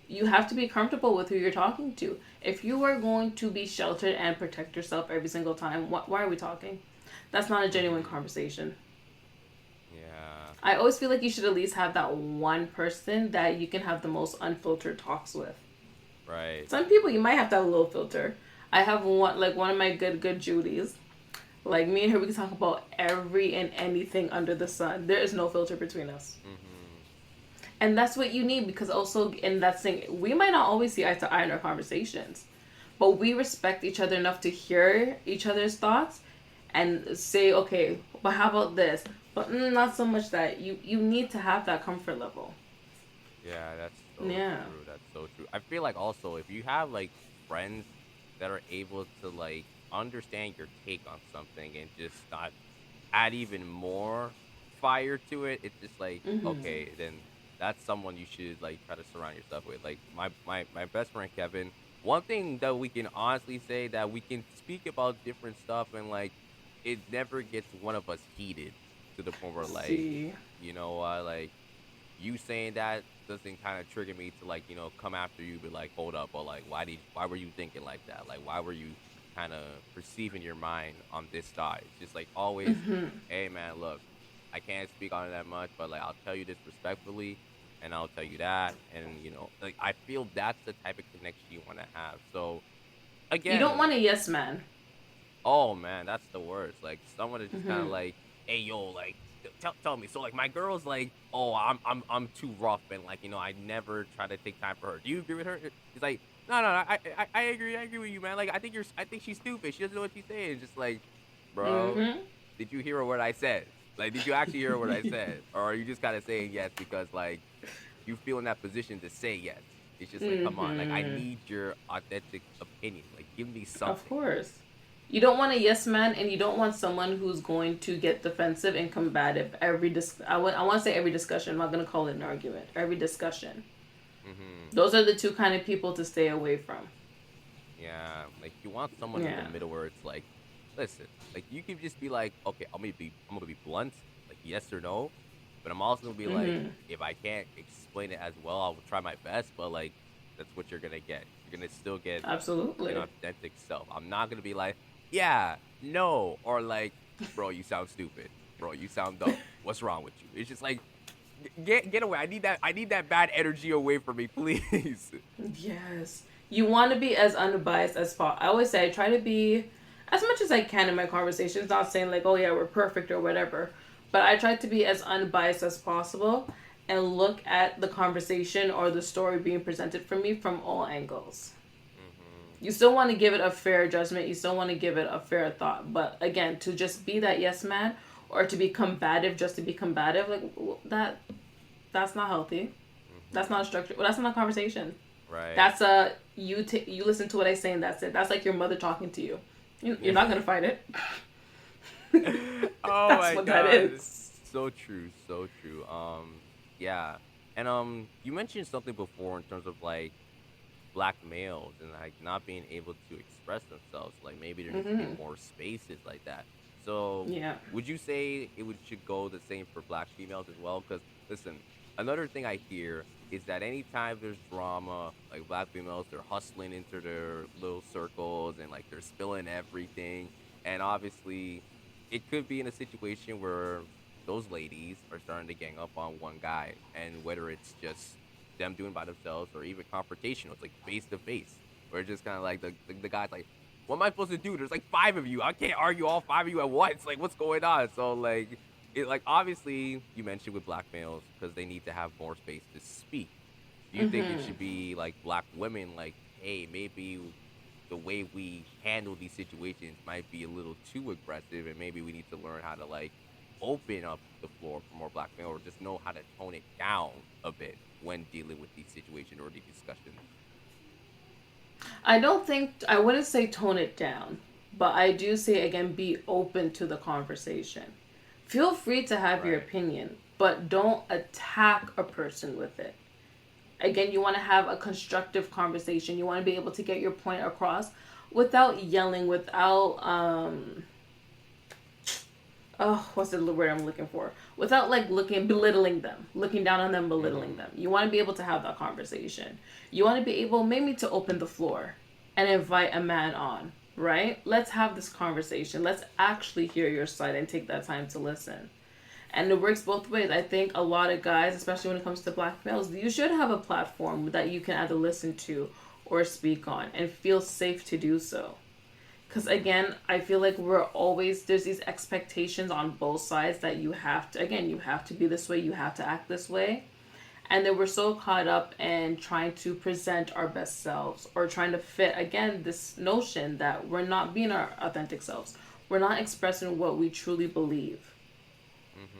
S2: you have to be comfortable with who you're talking to. If you are going to be sheltered and protect yourself every single time, why are we talking? That's not a genuine
S1: Mm-hmm.
S2: conversation.
S1: Yeah.
S2: I always feel like you should at least have that one person that you can have the most unfiltered talks with.
S1: Right.
S2: Some people you might have to have a little filter. I have one of my good Judies. Like me and her, we can talk about every and anything under the sun. There is no filter between us,
S1: Mm-hmm.
S2: and that's what you need because also in that thing, we might not always see eye to eye in our conversations, but we respect each other enough to hear each other's thoughts and say, okay, but how about this? But not so much that you need to have that comfort level.
S1: Yeah, that's so
S2: Yeah.
S1: true. That's so true. I feel like also if you have like friends that are able to like understand your take on something and just not add even more fire to it, it's just like
S2: Mm-hmm.
S1: okay, then that's someone you should like try to surround yourself with. Like my best friend Kevin. One thing that we can honestly say that we can speak about different stuff and like it never gets one of us heated to the point where like
S2: See.
S1: like you saying that doesn't kind of trigger me to like come after you, but like hold up, or like why were you thinking like that, like why were you kind of perceiving your mind on this side. It's just like always,
S2: Mm-hmm.
S1: hey man, look, I can't speak on it that much, but like I'll tell you this respectfully, and I'll tell you that, and like I feel that's the type of connection you want to have. So
S2: You don't
S1: again,
S2: want a yes man.
S1: oh man, that's the worst. Like someone is just kind of
S2: Mm-hmm.
S1: like, hey yo, like tell me. So like my girl's like, oh, I'm too rough, and like I never try to take time for her. Do you agree with her? He's like, no, I agree, I agree with you, man. Like I think she's stupid. She doesn't know what she's saying. Just like, bro,
S2: Mm-hmm.
S1: did you hear what I said? Like, did you actually hear what I said, or are you just kind of saying yes because like you feel in that position to say yes? It's just like, come on, like I
S2: Mm-hmm.
S1: need your authentic opinion. Like, give me
S2: Of
S1: something.
S2: course. You don't want a yes man, and you don't want someone who's going to get defensive and combative I want to say every discussion. I'm not going to call it an argument. Every discussion.
S1: Mm-hmm.
S2: Those are the two kind of people to stay away from.
S1: Yeah, like you want someone in the
S2: Yeah.
S1: middle where it's like, listen, like you can just be like, okay, I'm gonna be blunt, like yes or no, but I'm also gonna be like,
S2: Mm-hmm.
S1: if I can't explain it as well, I will try my best, but like that's what you're gonna get. You're gonna still get an
S2: Absolutely.
S1: authentic self. I'm not gonna be like, yeah, no, or like, bro, you sound stupid, bro, you sound dumb. What's wrong with you? It's just like Get away. I need that bad energy away from me, please.
S2: Yes. You want to be as unbiased as possible. I always say I try to be as much as I can in my conversations, not saying like, oh yeah, we're perfect or whatever. But I try to be as unbiased as possible and look at the conversation or the story being presented for me from all angles.
S1: Hmm.
S2: You still want to give it a fair judgment, you still want to give it a fair thought. But again, to just be that yes man or to be combative just to be combative, like that's not healthy. That's
S1: Hmm.
S2: not a structure. Well, that's not a conversation.
S1: Right.
S2: That's a you listen to what I say and that's it. That's like your mother talking to you. You're
S1: Yeah.
S2: not gonna fight it.
S1: Oh
S2: That's
S1: my
S2: what that
S1: god.
S2: is.
S1: So true, so true. Yeah. And you mentioned something before in terms of like black males and like not being able to express themselves. Like maybe there needs to be
S2: Mm-hmm.
S1: more spaces like that. So
S2: Yeah.
S1: would you say it would should go the same for black females as well? Because listen, another thing I hear is that anytime there's drama, like black females, they're hustling into their little circles and like they're spilling everything. And obviously, it could be in a situation where those ladies are starting to gang up on one guy, and whether it's just them doing by themselves or even confrontational. It's like face to face. Where it's just kind of like the guy's like, "What am I supposed to do? There's like five of you. I can't argue all five of you at once. Like, what's going on?" So like, it like obviously you mentioned with black males because they need to have more space to speak. Do you think it
S2: Mm-hmm.
S1: should be like black women like, hey, maybe the way we handle these situations might be a little too aggressive, and maybe we need to learn how to like open up the floor for more black men, or just know how to tone it down a bit when dealing with these situations or these discussions.
S2: I don't think I wouldn't say tone it down, but I do say again be open to the conversation. Feel free to have your
S1: Right.
S2: opinion, but don't attack a person with it. Again, you want to have a constructive conversation. You want to be able to get your point across without yelling, without oh, what's the word I'm looking for? Without like looking belittling them, looking down on them, belittling
S1: Mm-hmm.
S2: them. You want to be able to have that conversation. You want to be able maybe to open the floor and invite a man on, right? Let's have this conversation. Let's actually hear your side and take that time to listen. And it works both ways. I think a lot of guys, especially when it comes to black males, you should have a platform that you can either listen to or speak on and feel safe to do so. Because
S1: Mm-hmm.
S2: again, I feel like we're always, there's these expectations on both sides that you have to, again, you have to be this way, you have to act this way. And then we're so caught up in trying to present our best selves or trying to fit, again, this notion that we're not being our authentic selves. We're not expressing what we truly believe.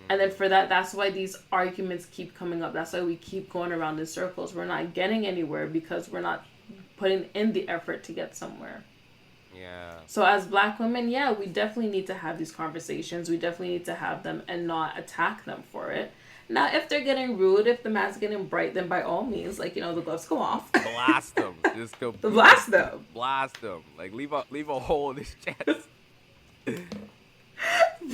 S2: And then
S1: Mm-hmm.
S2: for that, that's why these arguments keep coming up. That's why we keep going around in circles. We're not getting anywhere because we're not putting in the effort to get somewhere.
S1: Yeah.
S2: So as black women, yeah, we definitely need to have these conversations. We definitely need to have them and not attack them for it. Now, if they're getting rude, if the man's getting bright, then by all means, like, the gloves go off.
S1: Blast them. Just completely
S2: Blast them.
S1: blast them. Like leave a hole in his chest.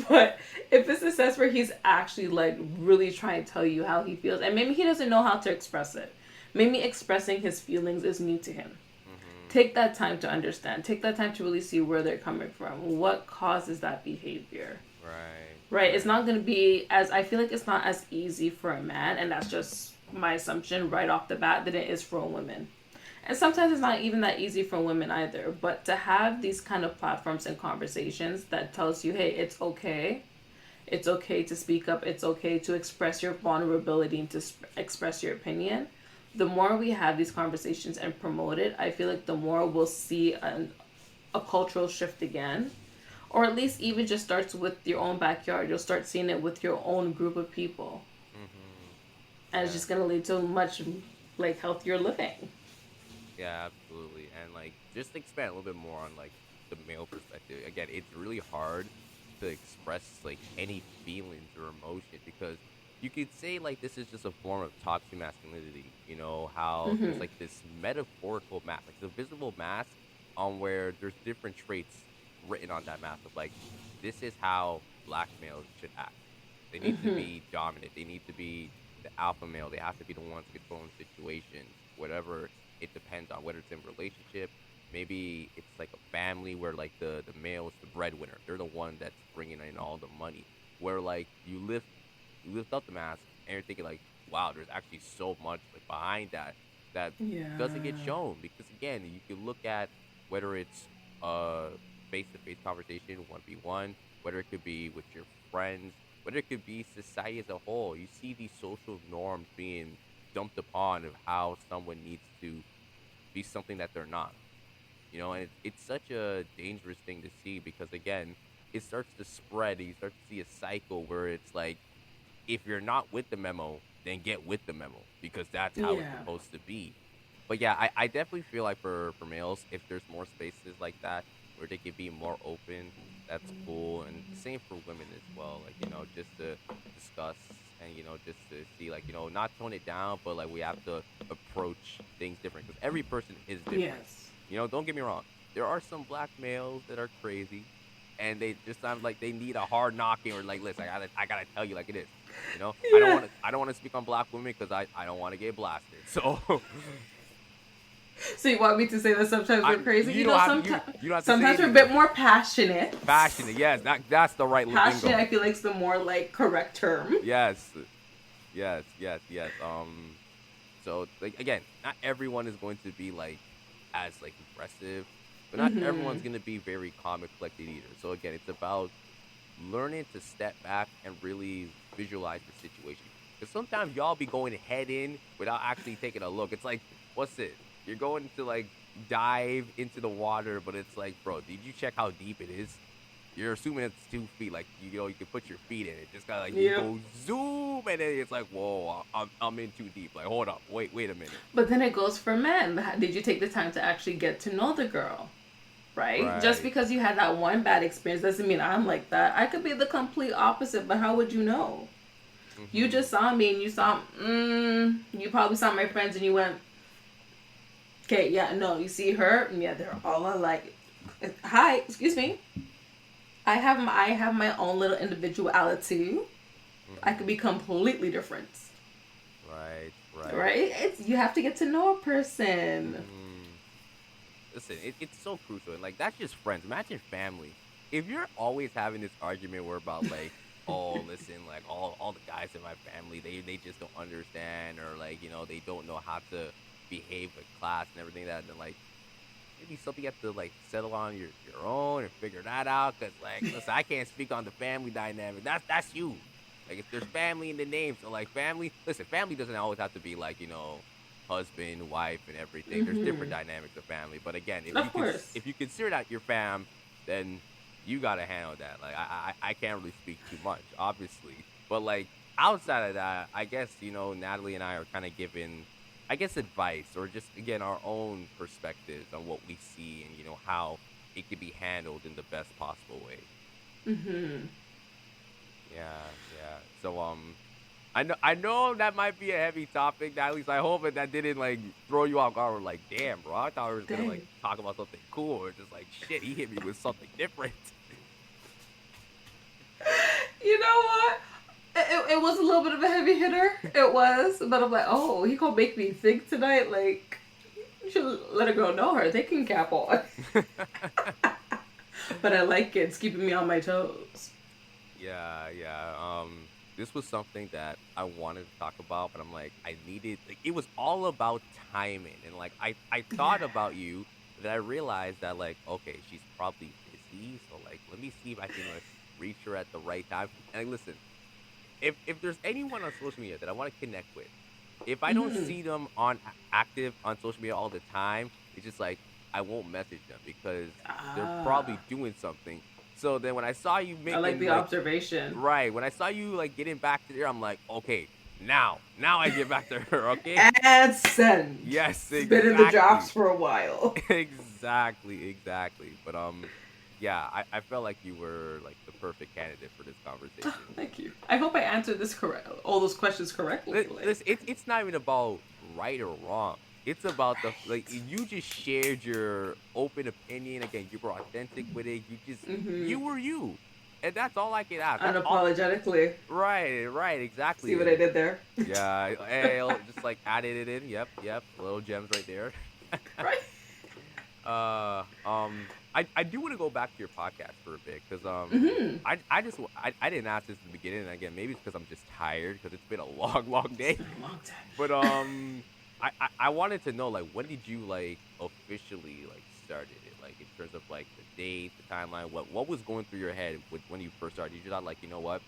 S2: But if it's a sense where he's actually like really trying to tell you how he feels, and maybe he doesn't know how to express it, maybe expressing his feelings is new to him.
S1: Mm-hmm.
S2: Take that time to understand. Take that time to really see where they're coming from. What causes that behavior?
S1: Right.
S2: Right. It's
S1: Right.
S2: not going to be as, I feel like it's not as easy for a man, and that's just my assumption right off the bat, than it is for a woman. And sometimes it's not even that easy for women either. But to have these kind of platforms and conversations that tells you, hey, it's okay. It's okay to speak up. It's okay to express your vulnerability and to express your opinion. The more we have these conversations and promote it, I feel like the more we'll see a cultural shift again. Or at least even just starts with your own backyard. You'll start seeing it with your own group of people.
S1: Mm-hmm.
S2: And it's
S1: Yeah.
S2: just going to lead to much like healthier living.
S1: Yeah, absolutely. And like just expand a little bit more on like the male perspective. Again, it's really hard to express like any feelings or emotion because you could say like this is just a form of toxic masculinity. You know, how there's
S2: Mm-hmm.
S1: like this metaphorical mask, like the visible mask on where there's different traits written on that mask of like this is how black males should act. They need to
S2: Mm-hmm.
S1: be dominant. They need to be the alpha male. They have to be the ones controlling situations, whatever it depends on, whether it's in relationship. Maybe it's like a family where like the male is the breadwinner. They're the one that's bringing in all the money. Where like you lift up the mask and you're thinking like, wow, there's actually so much like behind that doesn't get
S2: Yeah.
S1: shown. Because again, you can look at whether it's a face-to-face conversation, 1v1, whether it could be with your friends, whether it could be society as a whole. You see these social norms being dumped upon of how someone needs to be something that they're not. And it's such a dangerous thing to see because again, it starts to spread. You start to see a cycle where it's like, if you're not with the memo, then get with the memo because that's how it's
S2: Yeah.
S1: supposed to be. But yeah, I definitely feel like for males, if there's more spaces like that where they could be more open, that's cool. And same for women as well. Like, just to discuss and, just to see, like, not tone it down, but like we have to approach things different because every person is different.
S2: Yes.
S1: Don't get me wrong. There are some black males that are crazy and they just sound like they need a hard knocking or like, listen, I gotta tell you like it is.
S2: Yeah.
S1: I don't want to speak on black women because I don't want to get blasted. So
S2: So you want me to say that sometimes we're crazy?
S1: you don't have
S2: Sometimes
S1: you don't have to say
S2: sometimes we're a
S1: anything.
S2: bit more passionate.
S1: Passionate, yes, that's the right
S2: Passionate,
S1: lingo.
S2: I feel like, is the more like correct term.
S1: Yes, yes, yes, yes. So like again, not everyone is going to be like as like impressive, but not everyone's
S2: Mm-hmm.
S1: gonna be very calm and collected either. So again, it's about learning to step back and really visualize the situation. Because sometimes y'all be going head in without actually taking a look. It's like, what's it? You're going to like dive into the water, but it's like, bro, did you check how deep it is? You're assuming it's 2 feet. Like, you can put your feet in it. Just kind of like, you
S2: Yep.
S1: go zoom, and then it's like, whoa, I'm in too deep. Like, hold up, wait a minute.
S2: But then it goes for men. Did you take the time to actually get to know the girl? Right? Just
S1: Right.
S2: because you had that one bad experience doesn't mean I'm like that. I could be the complete opposite, but how would you know? You
S1: Mm-hmm.
S2: just saw me and you saw, you probably saw my friends and you went, okay, yeah, no, you see her, and yeah, they're all alike. Hi, excuse me. I have my own little individuality. I could
S1: Mm-hmm.
S2: be completely different.
S1: Right. Right.
S2: Right? You have to get to know a person.
S1: Mm-hmm. Listen, it's so crucial. And like that's just friends. Imagine family. If you're always having this argument where about like, oh, listen, like all the guys in my family, they just don't understand or like, they don't know how to behave with class and everything that then like maybe something you have to like settle on your own and figure that out. Cause like listen, I can't speak on the family dynamic. That's you. Like if there's family in the name, so like family listen, family doesn't always have to be like, husband, wife, and everything. There's different
S2: Mm-hmm.
S1: dynamics of family. But again,
S2: Of course.
S1: if you consider that your fam, then you gotta handle that. Like I can't really speak too much, obviously. But like outside of that, I guess, Natalie and I are kind of giving I guess advice or just again our own perspectives on what we see and how it could be handled in the best possible way.
S2: Mm-hmm.
S1: Yeah, yeah. So I know that might be a heavy topic. At least I hope that didn't like throw you off guard. Or like, damn, bro, I thought we was gonna like
S2: Dang.
S1: talk about something cool or just like shit. He hit me with something different.
S2: You know what? It was a little bit of a heavy hitter. It was. But I'm like, oh, he gonna make me think tonight. Like, you should let a girl know her thinking cap on. But I like it. It's keeping me on my toes.
S1: Yeah, yeah. This was something that I wanted to talk about, but I'm like, I needed like it was all about timing, and like I thought
S2: Yeah.
S1: about you, but I realized that like, okay, she's probably busy, so like, let me see if I can like reach her at the right time. And like, listen, if there's anyone on social media that I want to connect with, if I don't
S2: Mm-hmm.
S1: see them on active on social media all the time, it's just like I won't message them because they're probably
S2: Ah.
S1: doing something. So then when I saw you
S2: I like
S1: making
S2: the
S1: like
S2: observation.
S1: right. When I saw you like getting back to there, I'm like, okay, now I get back to her. Okay.
S2: And send.
S1: Yes,
S2: It's been in the drafts
S1: exactly,
S2: for a while.
S1: exactly. But yeah, I felt like you were like the perfect candidate for this conversation.
S2: Thank you. I hope I answered this correct. All those questions correctly.
S1: Listen,
S2: Like.
S1: it's not even about right or wrong. It's about the like
S2: Right.
S1: you just shared your open opinion. Again, you were authentic with it. You
S2: Mm-hmm.
S1: were you, and that's all I can ask. That's all.
S2: Unapologetically.
S1: Right,
S2: See
S1: exactly.
S2: what I
S1: And
S2: did there?
S1: yeah, hey, just like added it in. Yep, little gems right there.
S2: Right.
S1: uh, um, I do want to go back to your podcast for a bit because
S2: Mm-hmm.
S1: I didn't ask this in the beginning, and again maybe it's because I'm just tired because it's been a long
S2: It's
S1: day.
S2: been a long time.
S1: But I wanted to know, like, when did you like officially like started it, like in terms of like the date, the timeline, what was going through your head when you first started? You thought like, you know what,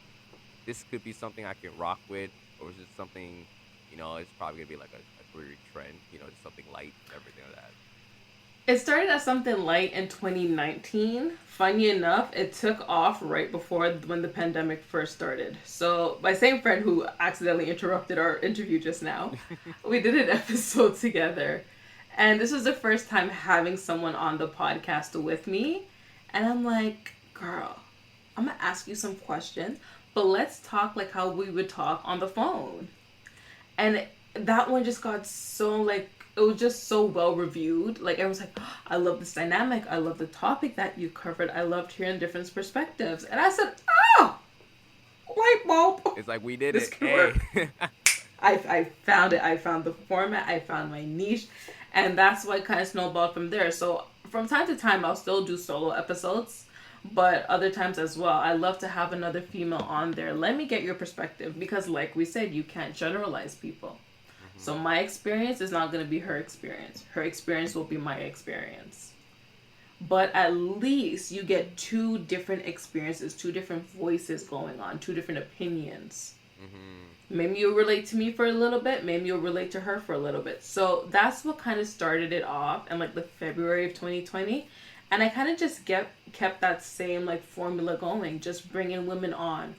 S1: this could be something I can rock with, or was it something, it's probably gonna be like a weird trend, just something light and everything like that.
S2: It started as something light in 2019. Funny enough, it took off right before when the pandemic first started. So, my same friend who accidentally interrupted our interview just now, we did an episode together. And this was the first time having someone on the podcast with me. And I'm like, girl, I'm going to ask you some questions, but let's talk like how we would talk on the phone. And that one just got so like it was just so well reviewed. Like everyone's like, oh, I love this dynamic. I love the topic that you covered. I loved hearing different perspectives. And I said, oh, light bulb.
S1: It's like we did
S2: This
S1: it.
S2: can
S1: Hey.
S2: work. I found it. I found the format. I found my niche. And that's what kind of snowballed from there. So from time to time, I'll still do solo episodes. But other times as well, I love to have another female on there. Let me get your perspective. Because like we said, you can't generalize people. So my experience is not going to be her experience. Her experience will be my experience. But at least you get two different experiences, two different voices going on, two different opinions. Maybe you'll relate to me for a little bit. Maybe you'll relate to her for a little bit. So that's what kind of started it off in like the February of 2020. And I kind of just kept that same like formula going, just bringing women on.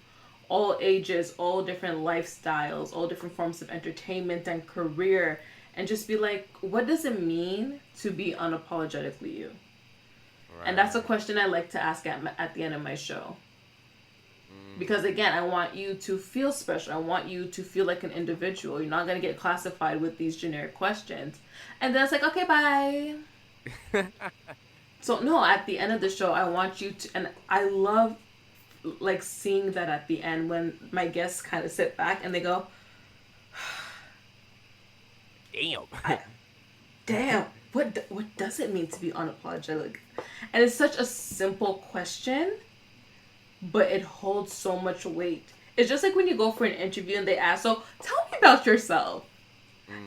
S2: All ages, all different lifestyles, all different forms of entertainment and career, and just be like, what does it mean to be unapologetically you? Right. And that's a question I like to ask at the end of my show. Because again, I want you to feel special. I want you to feel like an individual. You're not going to get classified with these generic questions. And then it's like, okay, bye. So no, at the end of the show, I want you to, and I love like seeing that at the end when my guests kind of sit back and they go, damn, what does it mean to be unapologetic? And it's such a simple question, but it holds so much weight. It's just like when you go for an interview and they ask, so tell me about yourself.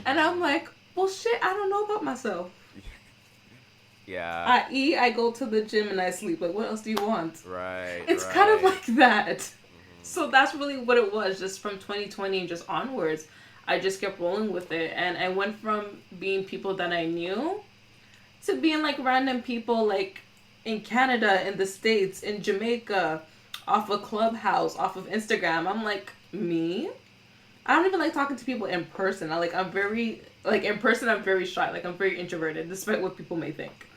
S2: And I'm like, well shit, I don't know about myself.
S1: Yeah.
S2: I eat, I go to the gym, and I sleep. Like, what else do you want?
S1: Right.
S2: It's kind of like that. So that's really what it was. Just from 2020 and just onwards, I just kept rolling with it. And I went from being people that I knew to being like random people like in Canada, in the States, in Jamaica, off of Clubhouse, off of Instagram. I'm like, me? I don't even like talking to people in person. I'm very shy. Like, I'm very introverted, despite what people may think.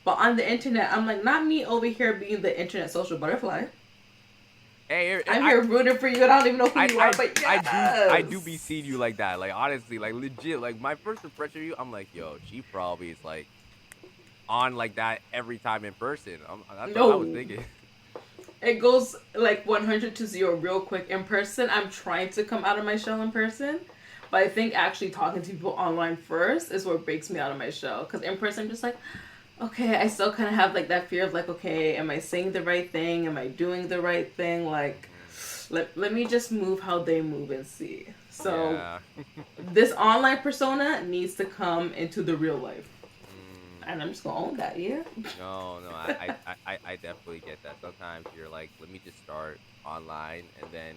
S2: But on the internet, I'm like, not me over here being the internet social butterfly.
S1: Hey,
S2: I'm here rooting for you, and I don't even know who you are, but yes.
S1: I do be seeing you like that. Like, honestly, like, legit. Like, my first impression of you, I'm like, yo, she probably is, like, on like that every time in person. That's what I was thinking.
S2: It goes, like, 100 to 0 real quick. In person, I'm trying to come out of my shell in person. But I think actually talking to people online first is what breaks me out of my shell. Because in person, I'm just like, okay, I still kind of have like that fear of like, okay, am I saying the right thing? Am I doing the right thing? Like, let me just move how they move and see. So yeah. This online persona needs to come into the real life. And I'm just going to own that, yeah?
S1: No, I definitely get that. Sometimes you're like, let me just start online and then,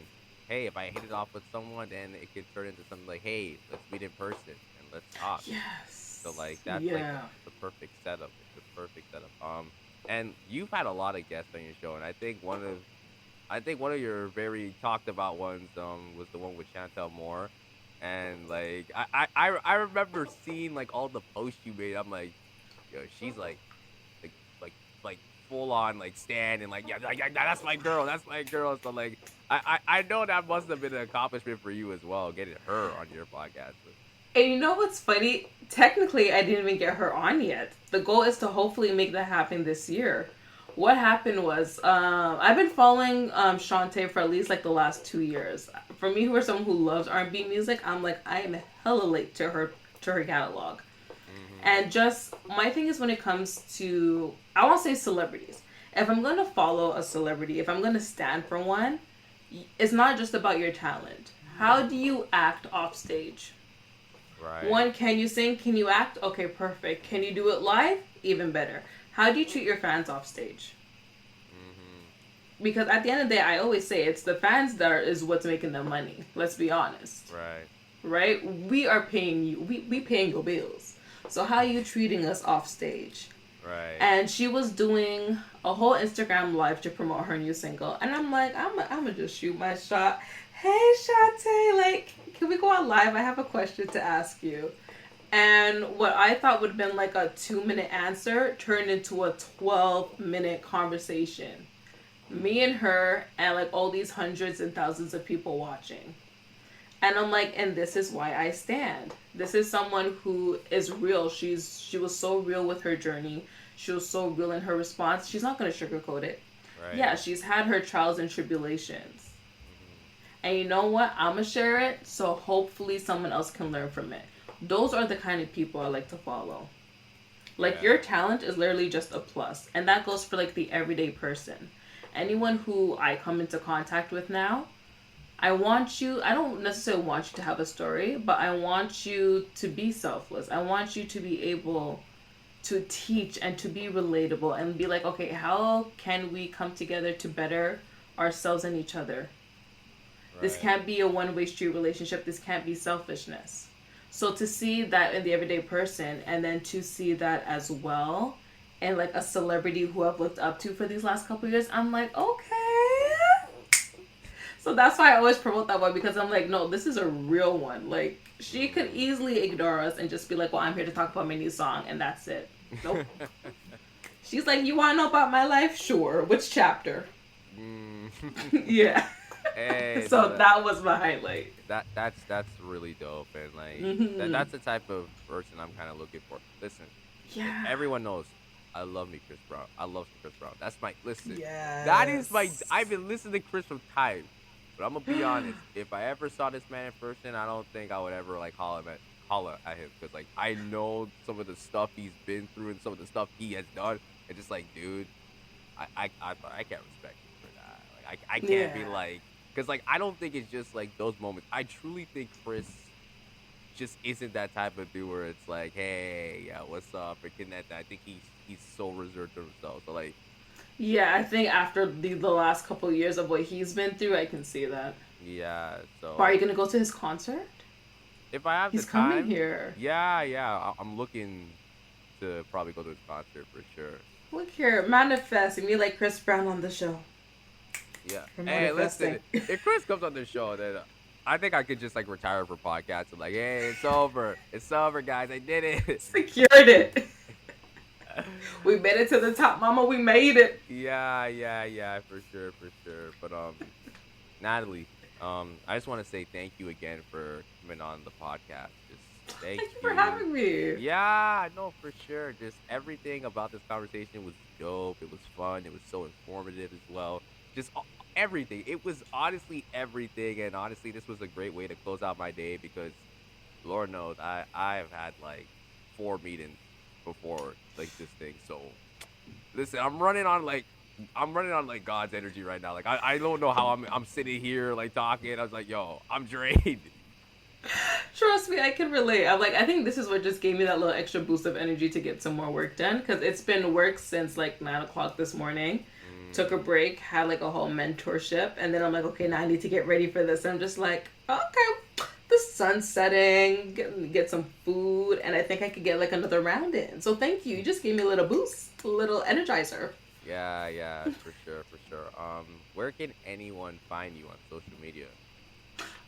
S1: hey, if I hit it off with someone, then it can turn into something like, hey, let's meet in person and let's talk.
S2: Yes.
S1: So like that's like the perfect setup. It's the perfect setup. And you've had a lot of guests on your show, and I think one of your very talked about ones was the one with Chantel Moore, and like I remember seeing like all the posts you made. I'm like, yo, she's like full on like stand and like, yeah, that's my girl. So like I know that must have been an accomplishment for you as well, getting her on your podcast.
S2: And you know what's funny? Technically, I didn't even get her on yet. The goal is to hopefully make that happen this year. What happened was, I've been following Shantae for at least like the last 2 years. For me, who are someone who loves R&B music, I'm like, I am hella late to her catalog. And just my thing is when it comes to, I won't say celebrities. If I'm going to follow a celebrity, if I'm going to stand for one, it's not just about your talent. How do you act off stage?
S1: Right.
S2: One, can you sing? Can you act? Okay, perfect. Can you do it live? Even better. How do you treat your fans off stage? Because at the end of the day, I always say it's the fans that is what's making them money. Let's be honest.
S1: Right.
S2: Right? We are paying you. We paying your bills. So how are you treating us off stage?
S1: Right.
S2: And she was doing a whole Instagram live to promote her new single. And I'm like, I'm going to just shoot my shot. Hey, Shantae, like, can we go out live? I have a question to ask you. And what I thought would have been like a 2-minute answer turned into a 12-minute conversation. Me and her and like all these hundreds and thousands of people watching. And I'm like, and this is why I stand. This is someone who is real. She was so real with her journey. She was so real in her response. She's not going to sugarcoat it.
S1: Right.
S2: Yeah, she's had her trials and tribulations. And you know what? I'm going to share it so hopefully someone else can learn from it. Those are the kind of people I like to follow. Like, your talent is literally just a plus. And that goes for, like, the everyday person. Anyone who I come into contact with now, I don't necessarily want you to have a story, but I want you to be selfless. I want you to be able to teach and to be relatable and be like, okay, how can we come together to better ourselves and each other? Right. This can't be a one-way street relationship. This can't be selfishness. So to see that in the everyday person and then to see that as well and like a celebrity who I've looked up to for these last couple of years, I'm like, okay. So that's why I always promote that one, because I'm like, no, this is a real one. Like, she could easily ignore us and just be like, well, I'm here to talk about my new song, and that's it. Nope. She's like, you want to know about my life? Sure. Which chapter? Yeah.
S1: Hey,
S2: so that was my highlight.
S1: That's really dope, and like that's the type of person I'm kind of looking for. Listen,
S2: yeah,
S1: everyone knows I love me Chris Brown. I love Chris Brown. That's my listen.
S2: Yes.
S1: That is my. I've been listening to Chris from time, but I'm gonna be honest. If I ever saw this man in person, I don't think I would ever like holler at him, because like I know some of the stuff he's been through and some of the stuff he has done, and just like, dude, I can't respect him for that. Like I can't be like. Because, like, I don't think it's just, like, those moments. I truly think Chris just isn't that type of dude where it's like, hey, yeah, what's up? Or can that. I think he's so reserved to himself. So, like...
S2: Yeah, I think after the last couple of years of what he's been through, I can see that.
S1: Yeah, so...
S2: But are you going to go to his concert?
S1: If I have
S2: the time... He's coming here.
S1: Yeah. I'm looking to probably go to his concert for sure.
S2: Look here, manifesting me like Chris Brown on the show.
S1: Yeah. Hey, listen, if Chris comes on the show, then I think I could just, like, retire from podcasts and, like, hey, it's over. It's over, guys. I did it.
S2: Secured it. We made it to the top, mama. We made it.
S1: Yeah, for sure. But, Natalie, I just want to say thank you again for coming on the podcast. Just thank you
S2: for having me.
S1: Yeah, no, for sure. Just everything about this conversation was dope. It was fun. It was so informative as well. Just everything. It was honestly everything, and honestly, this was a great way to close out my day, because Lord knows I've had like 4 meetings before like this thing. So listen, I'm running on like God's energy right now. Like I don't know how I'm sitting here like talking. I was like, yo, I'm drained.
S2: Trust me, I can relate. I think this is what just gave me that little extra boost of energy to get some more work done, because it's been work since like 9:00 this morning. Took a break, had like a whole mentorship, and then I'm like, okay, now I need to get ready for this. I'm just like, okay, the sun's setting, get some food, and I think I could get like another round in. So thank you. You just gave me a little boost, a little energizer.
S1: Yeah, for sure. Where can anyone find you on social media?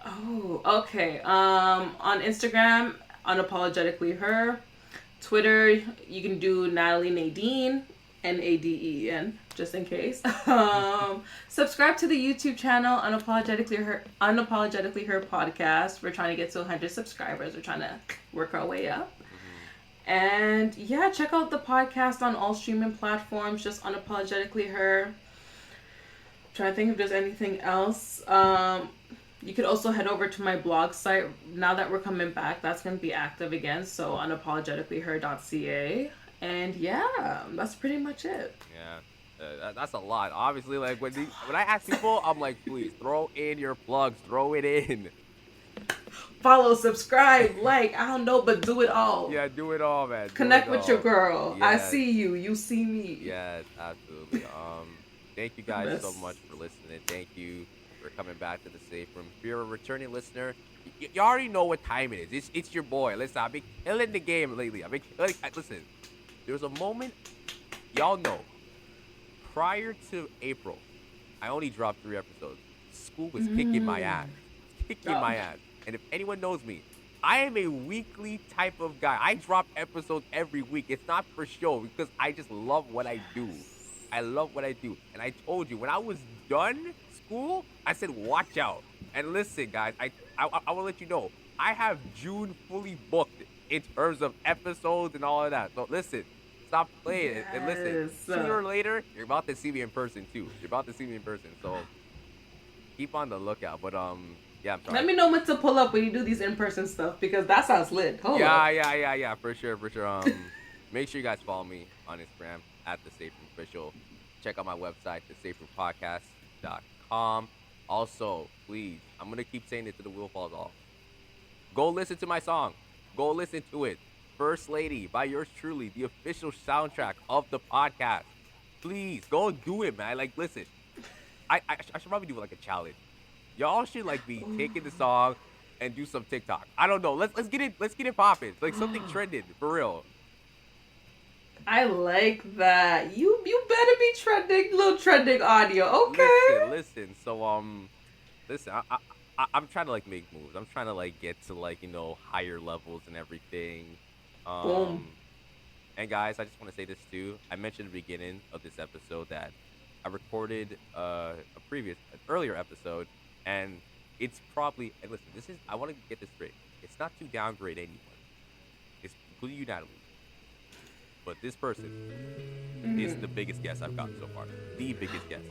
S2: Oh, okay. On Instagram, Unapologetically Her. Twitter, you can do Natalie Nadeen. Nadeen, just in case. Subscribe to the YouTube channel, Unapologetically Her Podcast. We're trying to get to 100 subscribers. We're trying to work our way up. And yeah, check out the podcast on all streaming platforms, just Unapologetically Her. I'm trying to think if there's anything else. You could also head over to my blog site. Now that we're coming back, that's going to be active again. So unapologeticallyher.ca. And yeah, that's pretty much it.
S1: Yeah. That's a lot. Obviously, like when I ask people, I'm like, please throw in your plugs, throw it in.
S2: Follow, subscribe, like, I don't know, but do it all.
S1: Yeah, do it all, man.
S2: Connect with your girl.
S1: Yes.
S2: I see you. You see me.
S1: Yes, absolutely. Thank you guys so much for listening. Thank you for coming back to the safe room. If you're a returning listener, you already know what time it is. It's your boy. Listen, I've been killing the game lately. Listen, there was a moment, y'all know, prior to April, I only dropped 3 episodes. School was kicking my ass. My ass. And if anyone knows me, I am a weekly type of guy. I drop episodes every week. It's not for show because I just love what I do. I love what I do. And I told you, when I was done school, I said, watch out. And listen, guys, I will let you know, I have June fully booked in terms of episodes and all of that. So listen, stop playing it. And listen, sooner or later, you're about to see me in person too. So keep on the lookout. But yeah, I'm sorry.
S2: Let me know when to pull up when you do these in-person stuff because that sounds lit. Hold up.
S1: Yeah, for sure. Make sure you guys follow me on Instagram at The Safe Room Official. Check out my website, thesaferoompodcast.com. Also, please, I'm going to keep saying it to the wheel falls off. Go listen to my song. Go listen to it. First Lady by yours truly, the official soundtrack of the podcast. Please, go and do it, man. Like, listen, I should probably do like a challenge. Y'all should like be taking the song and do some TikTok. I don't know. Let's get it popping. Like something trending for real.
S2: I like that. You better be trending, little trending audio. Okay.
S1: Listen. So listen. I'm trying to like make moves. I'm trying to like get to like higher levels and everything.
S2: Boom.
S1: And guys, I just want to say this too. I mentioned at the beginning of this episode that I recorded an earlier episode. And it's probably, and listen, I want to get this straight. It's not to downgrade anyone. It's including you, Natalie. But this person is the biggest guest I've gotten so far. The biggest guest.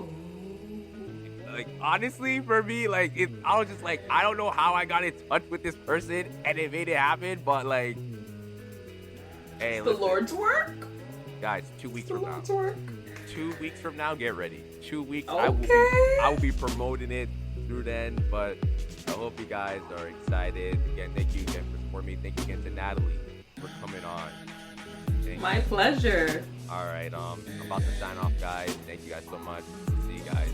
S1: Like, honestly, for me, like, I was just like, I don't know how I got in touch with this person and it made it happen, but like, hey,
S2: the Lord's work?
S1: Guys, 2 weeks from now. 2 weeks from now, get ready. 2 weeks,
S2: okay.
S1: I will be promoting it through then, but I hope you guys are excited. Again, thank you again for supporting me. Thank you again to Natalie for coming on.
S2: My pleasure.
S1: All right, I'm about to sign off, guys. Thank you guys so much. See you guys.